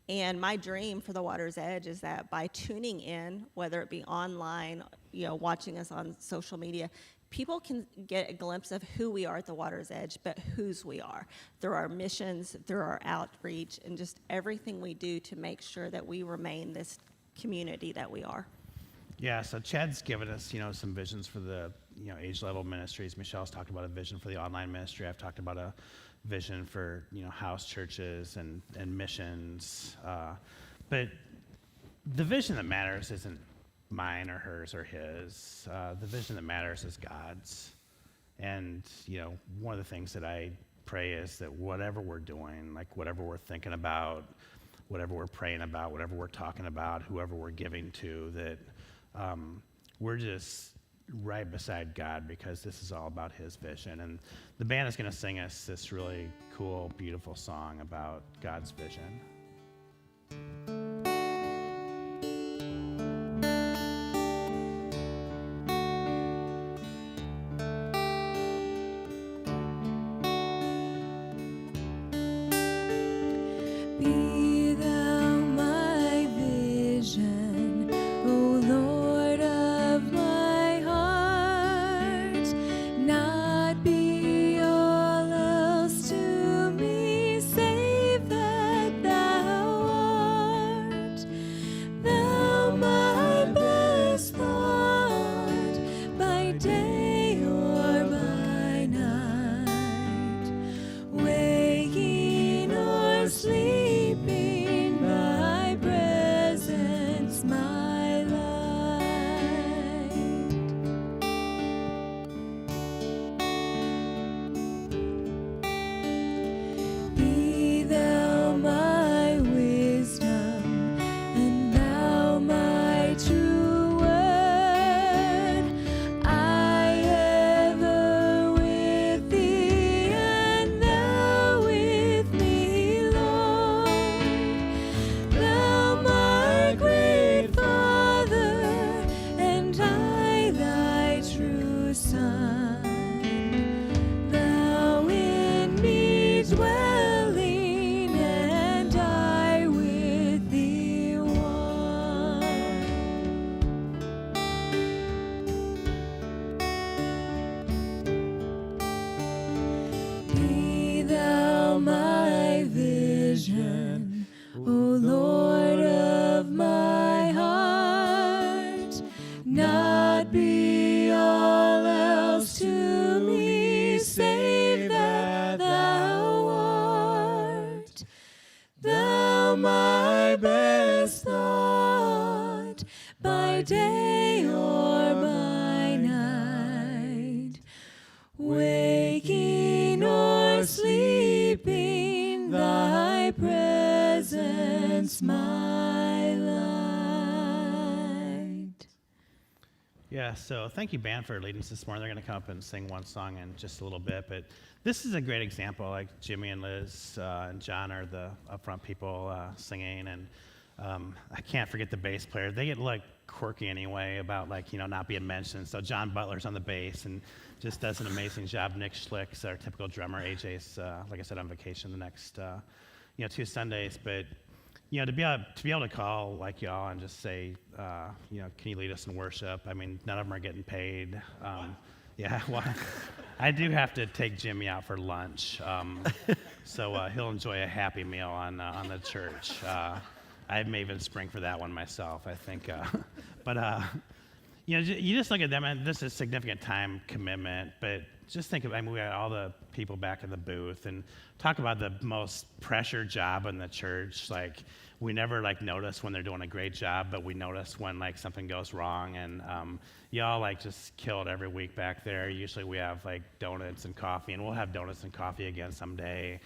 And my dream for the Water's Edge is that by tuning in, whether it be online, watching us on social media, people can get a glimpse of who we are at the Water's Edge, but whose we are through our missions, through our outreach, and just everything we do to make sure that we remain this community that we are. Yeah, so Chad's given us, some visions for the, age level ministries. Michelle's talked about a vision for the online ministry. I've talked about a vision for, house churches and missions. But the vision that matters isn't mine or hers or his. The vision that matters is God's. And, one of the things that I pray is that whatever we're doing, like whatever we're thinking about, whatever we're praying about, whatever we're talking about, whoever we're giving to, that we're just right beside God because this is all about his vision. And the band is going to sing us this really cool, beautiful song about God's vision. Be thou my vision, O Lord of my heart, not be all else to me, save that thou Thou my best thought, by day or by night, waking or sleeping, thy presence my light. Yeah, so thank you, band, for leading us this morning. They're going to come up and sing one song in just a little bit, but this is a great example. Like Jimmy and Liz and John are the upfront people singing, and I can't forget the bass player. They get like quirky anyway about like not being mentioned. So John Butler's on the bass and just does an amazing job. Nick Schlick's our typical drummer. AJ's like I said on vacation the next 2 Sundays, but. To be able to call like y'all and just say, can you lead us in worship? I mean, none of them are getting paid. Yeah, well, I do have to take Jimmy out for lunch, so he'll enjoy a Happy Meal on the church. I may even spring for that one myself, I think. But you just look at them, and this is significant time commitment, but just think of, we got all the people back in the booth, and talk about the most pressure job in the church. Like, we never notice when they're doing a great job, but we notice when something goes wrong, and y'all just kill it every week back there. Usually we have donuts and coffee, and we'll have donuts and coffee again someday.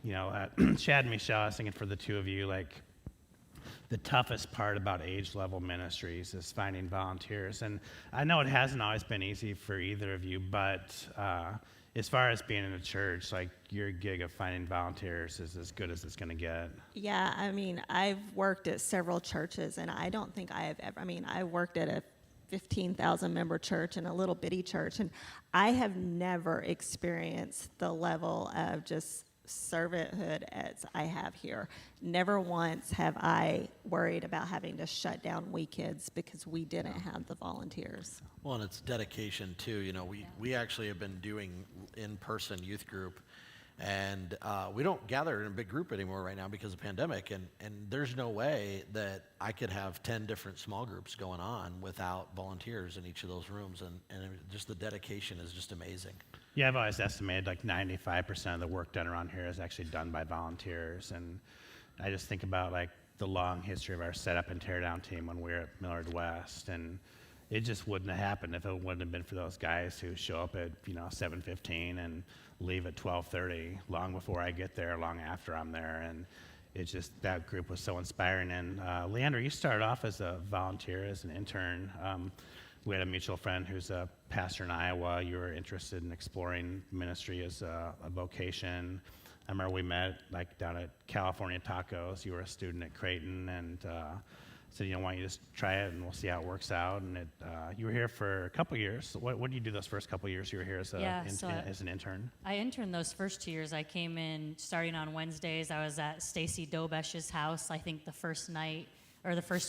Chad and Michelle, I was thinking for the two of you, the toughest part about age level ministries is finding volunteers. And I know it hasn't always been easy for either of you, but as far as being in a church, your gig of finding volunteers is as good as it's going to get. Yeah, I've worked at several churches, and I don't think I have ever, I worked at a 15,000 member church and a little bitty church, and I have never experienced the level of just servanthood as I have here. Never once have I worried about having to shut down weekends because we didn't have the volunteers. Well, and it's dedication too. We actually have been doing in-person youth group, and we don't gather in a big group anymore right now because of the pandemic, and there's no way that I could have 10 different small groups going on without volunteers in each of those rooms, and just the dedication is just amazing. Yeah, I've always estimated 95% of the work done around here is actually done by volunteers, and I just think about the long history of our setup and tear down team when we were at Millard West, and it just wouldn't have happened if it wouldn't have been for those guys who show up at 7:15 and leave at 12:30, long before I get there, long after I'm there, and it's just, that group was so inspiring. And Leander, you started off as a volunteer, as an intern. We had a mutual friend who's a pastor in Iowa. You were interested in exploring ministry as a vocation. I remember we met down at California Tacos. You were a student at Creighton, and said, why don't you just try it and we'll see how it works out. And you were here for a couple years. What did you do those first couple years you were here as an intern? I interned those first 2 years. I came in starting on Wednesdays. I was at Stacy Dobesh's house. I think the first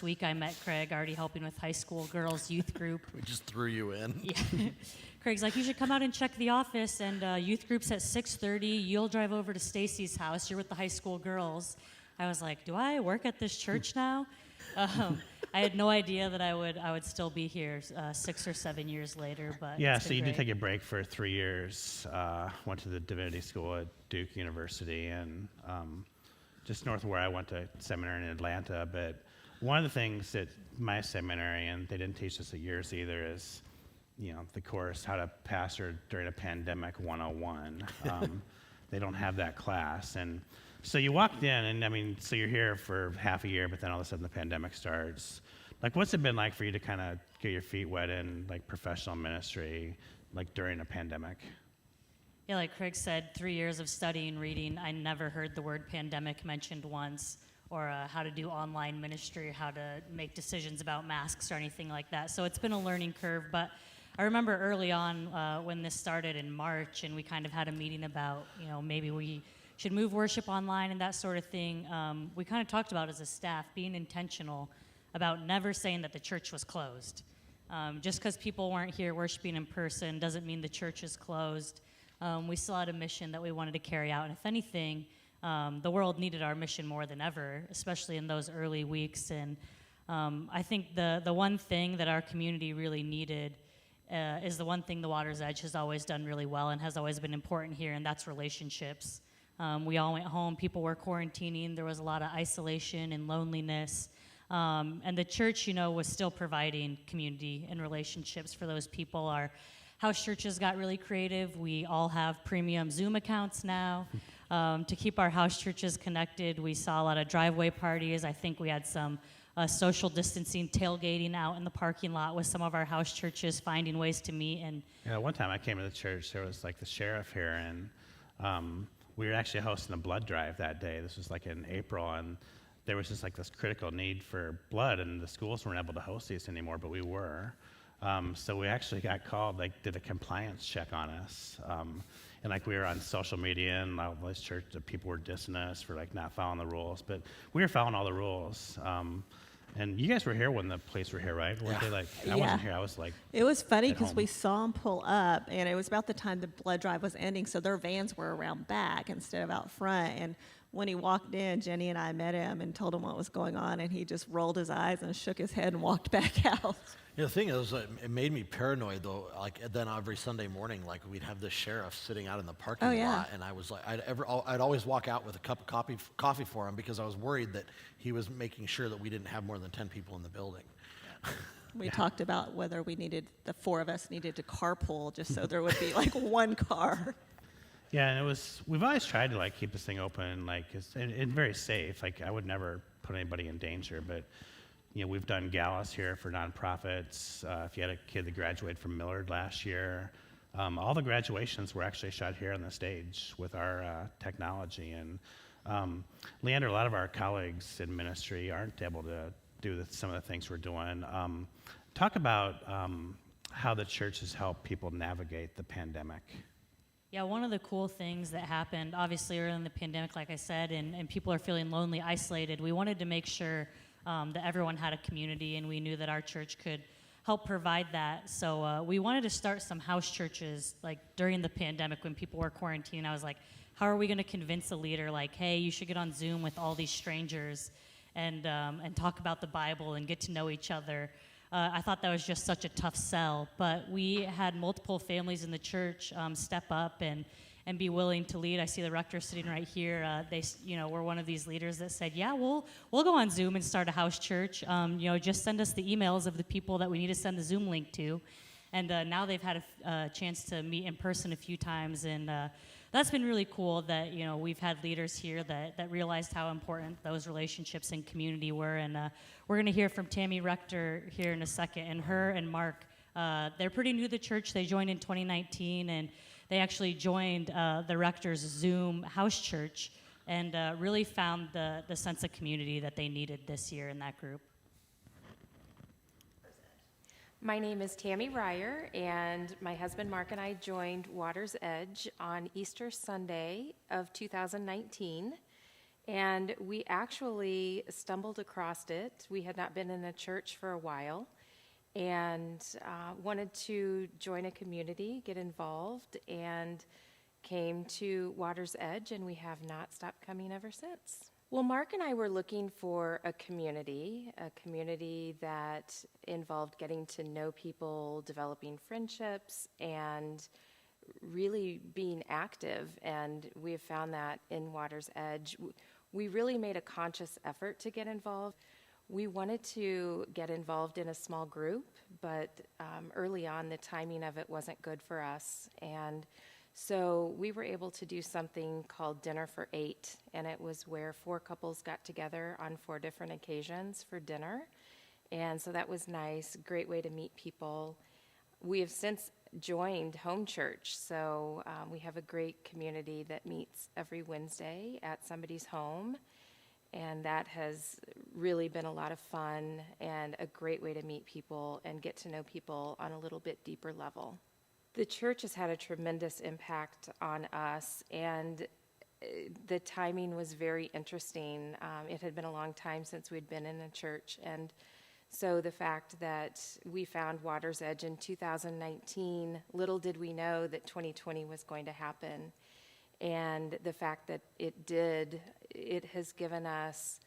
week I met Craig, already helping with high school girls youth group. We just threw you in. Yeah. Craig's like, you should come out and check the office, and youth group's at 6:30. You'll drive over to Stacy's house. You're with the high school girls. I was like, do I work at this church now? I had no idea that I would still be here 6 or 7 years later. But yeah, so you did take a break for 3 years. Went to the divinity school at Duke University, and just north of where I went to seminary in Atlanta. But one of the things that my seminary, and they didn't teach us at yours either, is the course How to Pastor During a Pandemic 101. They don't have that class, and so you walked in, and so you're here for half a year, but then all of a sudden the pandemic starts. What's it been like for you to kind of get your feet wet in professional ministry, during a pandemic? Yeah, like Craig said, 3 years of studying, reading, I never heard the word pandemic mentioned once, or how to do online ministry, or how to make decisions about masks or anything like that. So it's been a learning curve, but I remember early on when this started in March, and we kind of had a meeting about, maybe we should move worship online and that sort of thing. We kind of talked about as a staff being intentional about never saying that the church was closed. Just because people weren't here worshiping in person doesn't mean the church is closed. We still had a mission that we wanted to carry out, and if anything, the world needed our mission more than ever, especially in those early weeks. And I think the one thing that our community really needed is the one thing the Water's Edge has always done really well and has always been important here, and that's relationships. We all went home. People were quarantining. There was a lot of isolation and loneliness. And the church, was still providing community and relationships for those people. Our house churches got really creative. We all have premium Zoom accounts now to keep our house churches connected. We saw a lot of driveway parties. I think we had some social distancing tailgating out in the parking lot with some of our house churches, finding ways to meet. And One time I came to the church, there was like the sheriff here, and we were actually hosting a blood drive that day. This was like in April, and there was just like this critical need for blood, and the schools weren't able to host these anymore, but we were. So we actually got called, did a compliance check on us. And we were on social media, and all those church people were dissing us for not following the rules, but we were following all the rules. And you guys were here when the police were here, right? Weren't they I wasn't here. I was It was funny at because home. we saw them pull up, and it was about the time the blood drive was ending, so their vans were around back instead of out front. And when he walked in, Jenny and I met him and told him what was going on, and he just rolled his eyes and shook his head and walked back out. The thing is, it made me paranoid though. Then every Sunday morning, we'd have this sheriff sitting out in the parking lot, and I was I'd always walk out with a cup of coffee for him because I was worried that he was making sure that we didn't have more than 10 people in the building. We talked about whether the four of us needed to carpool just so there would be one car. Yeah, and we've always tried to keep this thing open, and very safe. I would never put anybody in danger, but we've done galas here for nonprofits. If you had a kid that graduated from Millard last year, all the graduations were actually shot here on the stage with our technology. And Leander, a lot of our colleagues in ministry aren't able to do some of the things we're doing. Talk about how the church has helped people navigate the pandemic. yeah, one of the cool things that happened, obviously early in the pandemic, like I said, and people are feeling lonely, isolated, we wanted to make sure that everyone had a community, and we knew that our church could help provide that. So we wanted to start some house churches during the pandemic when people were quarantining. I was like, how are we going to convince a leader hey, you should get on Zoom with all these strangers and talk about the Bible and get to know each other? I thought that was just such a tough sell, but we had multiple families in the church step up and be willing to lead. I see the rector sitting right here. They were one of these leaders that said, yeah, we'll go on Zoom and start a house church. Just send us the emails of the people that we need to send the Zoom link to. And now they've had a chance to meet in person a few times, and that's been really cool that we've had leaders here that realized how important those relationships and community were. And we're going to hear from Tammy Rector here in a second. And her and Mark, they're pretty new to the church. They joined in 2019, and they actually joined the Rector's Zoom house church and really found the sense of community that they needed this year in that group. My name is Tammy Ryer, and my husband Mark and I joined Water's Edge on Easter Sunday of 2019, and we actually stumbled across it. We had not been in a church for a while and wanted to join a community, get involved, and came to Water's Edge, and we have not stopped coming ever since. Well, Mark and I were looking for a community that involved getting to know people, developing friendships, and really being active, and we have found that in Water's Edge. We really made a conscious effort to get involved. We wanted to get involved in a small group, but early on the timing of it wasn't good for us, and so we were able to do something called Dinner for 8, and it was where 4 couples got together on 4 different occasions for dinner, and so that was nice, great way to meet people. We have since joined Home Church, so we have a great community that meets every Wednesday at somebody's home, and that has really been a lot of fun and a great way to meet people and get to know people on a little bit deeper level. The church has had a tremendous impact on us, and the timing was very interesting. It had been a long time since we'd been in a church, and so the fact that we found Water's Edge in 2019, little did we know that 2020 was going to happen. And the fact that it did, it has given us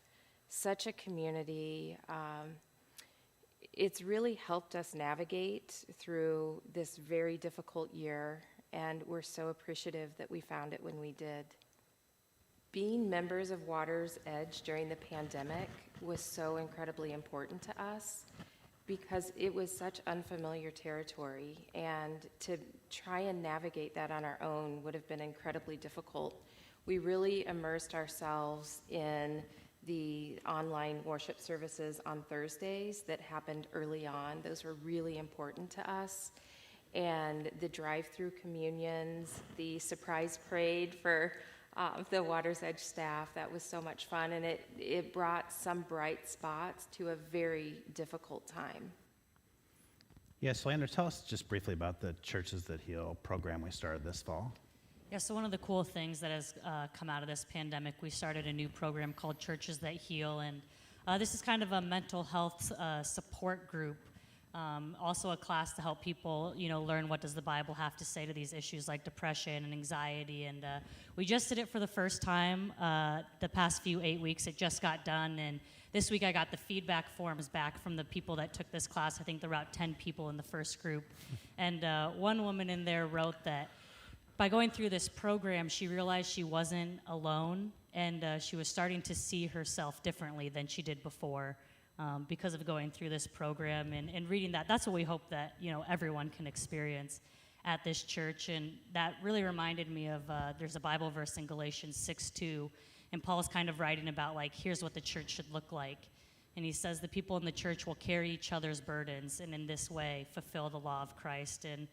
such a community. It's really helped us navigate through this very difficult year, and we're so appreciative that we found it when we did. being members of Water's Edge during the pandemic was so incredibly important to us because it was such unfamiliar territory, and to try and navigate that on our own would have been incredibly difficult. We really immersed ourselves in the online worship services on Thursdays that happened early on. Those were really important to us. And the drive-through communions, the surprise parade for the Water's Edge staff, that was so much fun, and it brought some bright spots to a very difficult time. Yeah, so Leander, tell us just briefly about the Churches That Heal program we started this fall. Yeah, so one of the cool things that has come out of this pandemic, we started a new program called Churches That Heal, and this is kind of a mental health support group. Also a class to help people, learn what does the Bible have to say to these issues like depression and anxiety. And we just did it for the first time the past 8 weeks. It just got done. And this week I got the feedback forms back from the people that took this class. I think there were about 10 people in the first group. And one woman in there wrote that by going through this program, she realized she wasn't alone, and she was starting to see herself differently than she did before. Because of going through this program and reading that. That's what we hope that everyone can experience at this church. And that really reminded me of there's a Bible verse in Galatians 6:2, and Paul's kind of writing about here's what the church should look like. And he says the people in the church will carry each other's burdens and in this way fulfill the law of Christ. And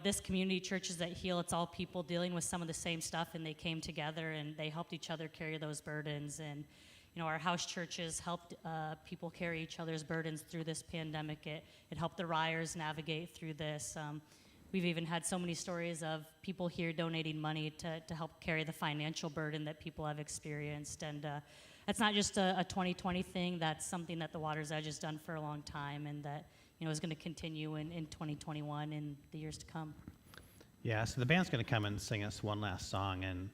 this community, Churches That Heal, it's all people dealing with some of the same stuff, and they came together and they helped each other carry those burdens. And our house churches helped people carry each other's burdens through this pandemic. It helped the Ryers navigate through this. We've even had so many stories of people here donating money to help carry the financial burden that people have experienced. And that's not just a 2020 thing. That's something that the Water's Edge has done for a long time, and that is going to continue in 2021 and the years to come. Yeah, so the band's going to come and sing us one last song, and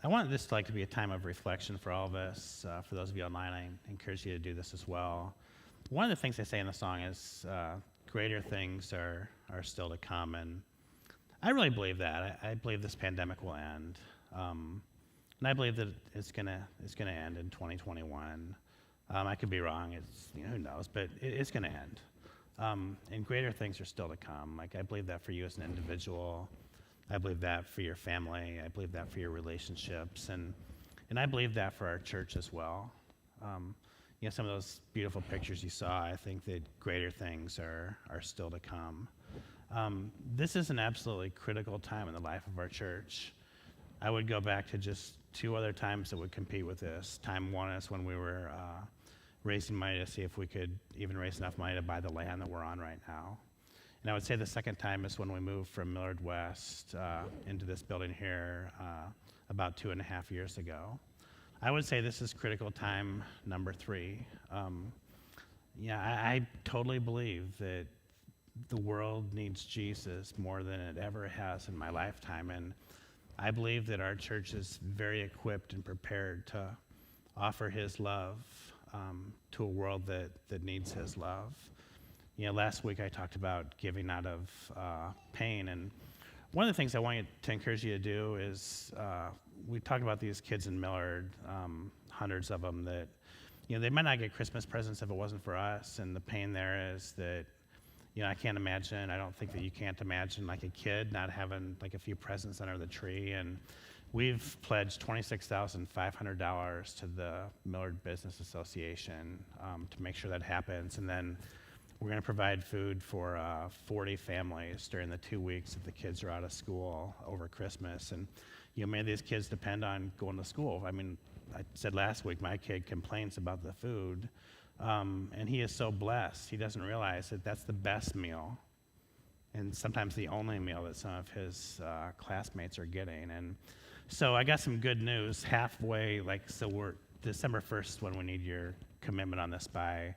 I want this to be a time of reflection for all of us. For those of you online, I encourage you to do this as well. One of the things they say in the song is greater things are still to come, and I really believe that. I believe this pandemic will end, and I believe that it's gonna end in 2021. I could be wrong. It's who knows, but it's gonna end, and greater things are still to come. I believe that for you as an individual. I believe that for your family. I believe that for your relationships, and I believe that for our church as well. Some of those beautiful pictures you saw, I think that greater things are still to come. This is an absolutely critical time in the life of our church. I would go back to just 2 other times that would compete with this. Time one is when we were raising money to see if we could even raise enough money to buy the land that we're on right now. And I would say the second time is when we moved from Millard West into this building here about 2.5 years ago. I would say this is critical time number 3. I totally believe that the world needs Jesus more than it ever has in my lifetime. And I believe that our church is very equipped and prepared to offer his love to a world that needs his love. Last week I talked about giving out of pain, and one of the things I want to encourage you to do is we talked about these kids in Millard, hundreds of them that they might not get Christmas presents if it wasn't for us, and the pain there is that I can't imagine. I don't think that you can't imagine a kid not having a few presents under the tree. And we've pledged $26,500 to the Millard Business Association to make sure that happens, and then we're going to provide food for 40 families during the 2 weeks that the kids are out of school over Christmas. And many of these kids depend on going to school. I mean, I said last week my kid complains about the food, and he is so blessed. He doesn't realize that that's the best meal, and sometimes the only meal that some of his classmates are getting. And so I got some good news. Halfway, so we're December 1st when we need your commitment on this by.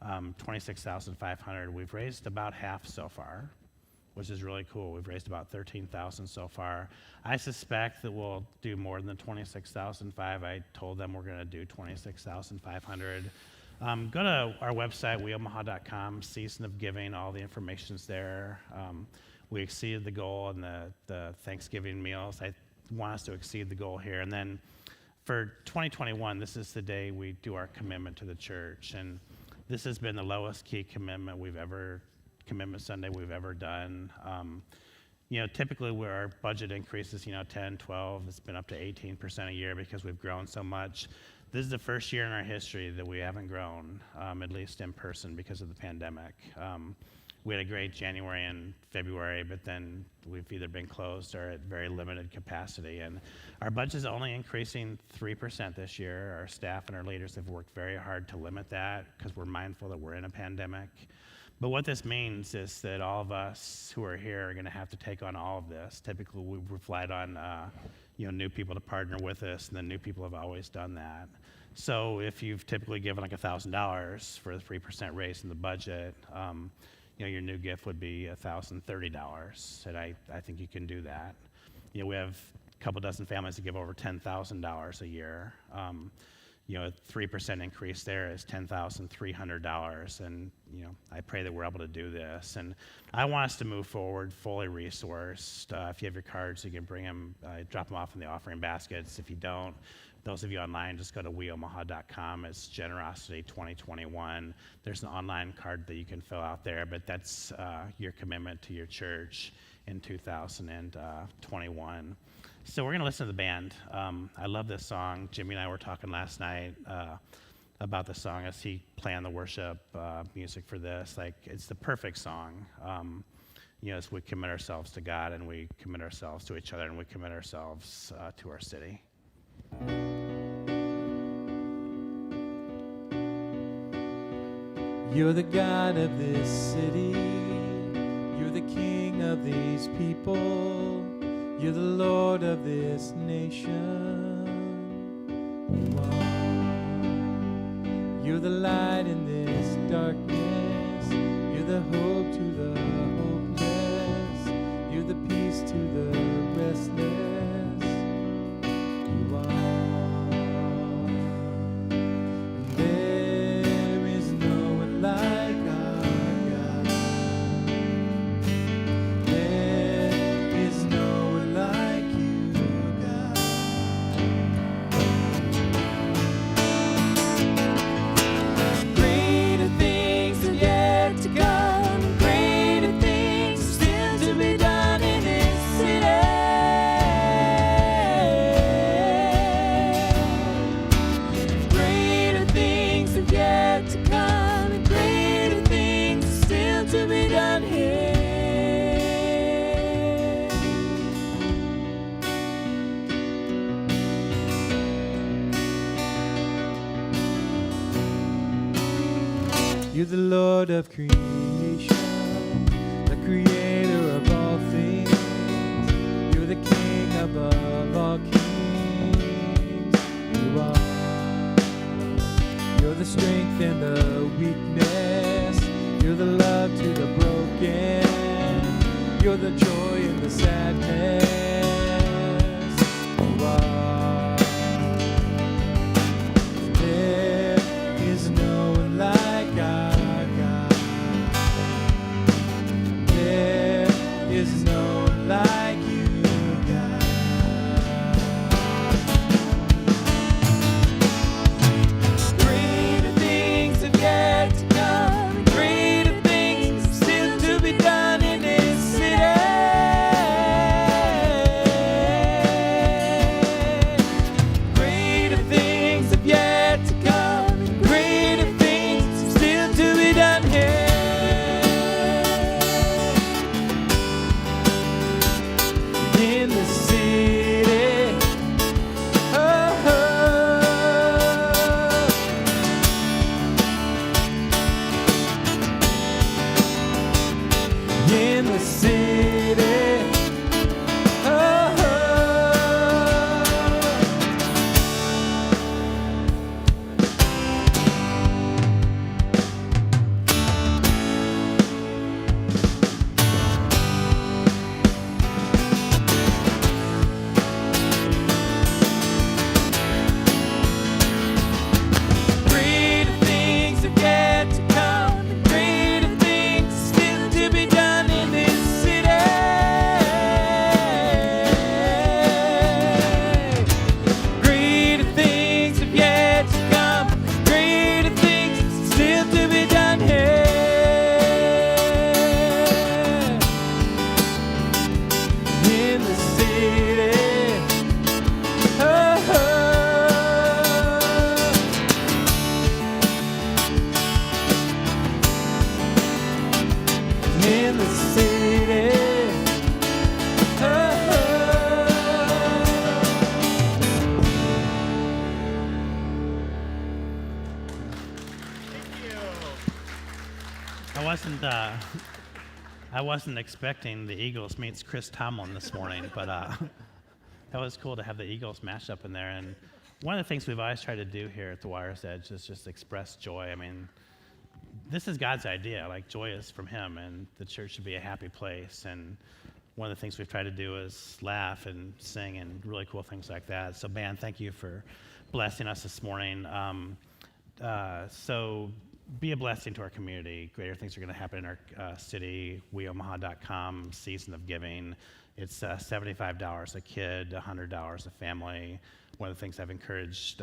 $26,500. We've raised about half so far, which is really cool. We've raised about $13,000 so far. I suspect that we'll do more than the $26,500. I told them we're going to do $26,500. Go to our website, weomaha.com, Season of Giving. All the information's there. We exceeded the goal in the Thanksgiving meals. I want us to exceed the goal here. And then for 2021, this is the day we do our commitment to the church. And this has been the lowest key commitment Sunday we've ever done. Typically where our budget increases, 10, 12, it's been up to 18% a year because we've grown so much. This is the first year in our history that we haven't grown, at least in person, because of the pandemic. We had a great January and February, but then we've either been closed or at very limited capacity. And our budget is only increasing 3% this year. Our staff and our leaders have worked very hard to limit that because we're mindful that we're in a pandemic. But what this means is that all of us who are here are going to have to take on all of this. Typically, we've relied on new people to partner with us, and then new people have always done that. So if you've typically given like $1,000 for the 3% raise in the budget, your new gift would be $1,030, and I think you can do that. We have a couple dozen families that give over $10,000 a year. A 3% increase there is $10,300, and I pray that we're able to do this. And I want us to move forward fully resourced. If you have your cards, you can bring them, drop them off in the offering baskets. If you don't, those of you online, just go to weomaha.com. It's Generosity 2021. There's an online card that you can fill out there, but that's your commitment to your church in 2021. So we're going to listen to the band. I love this song. Jimmy and I were talking last night about the song as he planned the worship music for this. Like, it's the perfect song. As we commit ourselves to God, and we commit ourselves to each other, and we commit ourselves to our city. You're the God of this city. You're the King of these people. You're the Lord of this nation. You are. You're the light in this darkness. You're the hope to the hopeless. You're the peace to the restless. You are. There is no one like our God. There is no one like you, God. Greater things are yet to come. Greater things are still to be done in this city. Greater things are yet to come, and greater things are still to be done here. You're the Lord of creation, the creator of all things. You're the King above all kings. You are. You're the strength and the weakness. You're the love to the broken. You're the joy in the sadness. You are. There is no one like our God. There is no one like you, God. Greater things have yet to come, and greater things still to be done in this city. I wasn't expecting the Eagles meets Chris Tomlin this morning, but that was cool to have the Eagles mashed up in there. And one of the things we've always tried to do here at the Water's Edge is just express joy. I mean, this is God's idea. Like, joy is from Him, and the church should be a happy place. And one of the things we've tried to do is laugh and sing and really cool things like that. So, band, thank you for blessing us this morning. So be a blessing to our community. Greater things are going to happen in our city. WeOmaha.com, Season of Giving. It's $75 a kid, $100 a family. One of the things I've encouraged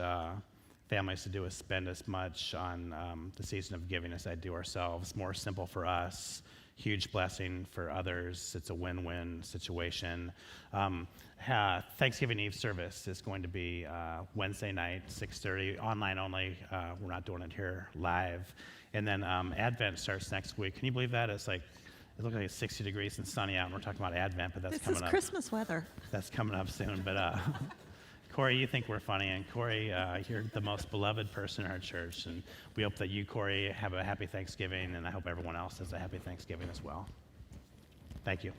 families to do is spend as much on the Season of Giving as I do ourselves. More simple for us, huge blessing for others. It's a win-win situation. Thanksgiving Eve service is going to be Wednesday night, 6:30, online only. We're not doing it here live. And then Advent starts next week. Can you believe that? It looks like it's 60 degrees and sunny out, and we're talking about Advent, but that's coming up. This is Christmas weather. That's coming up soon. But Corey, you think we're funny, and Corey, you're the most beloved person in our church, and we hope that you, Corey, have a happy Thanksgiving, and I hope everyone else has a happy Thanksgiving as well. Thank you.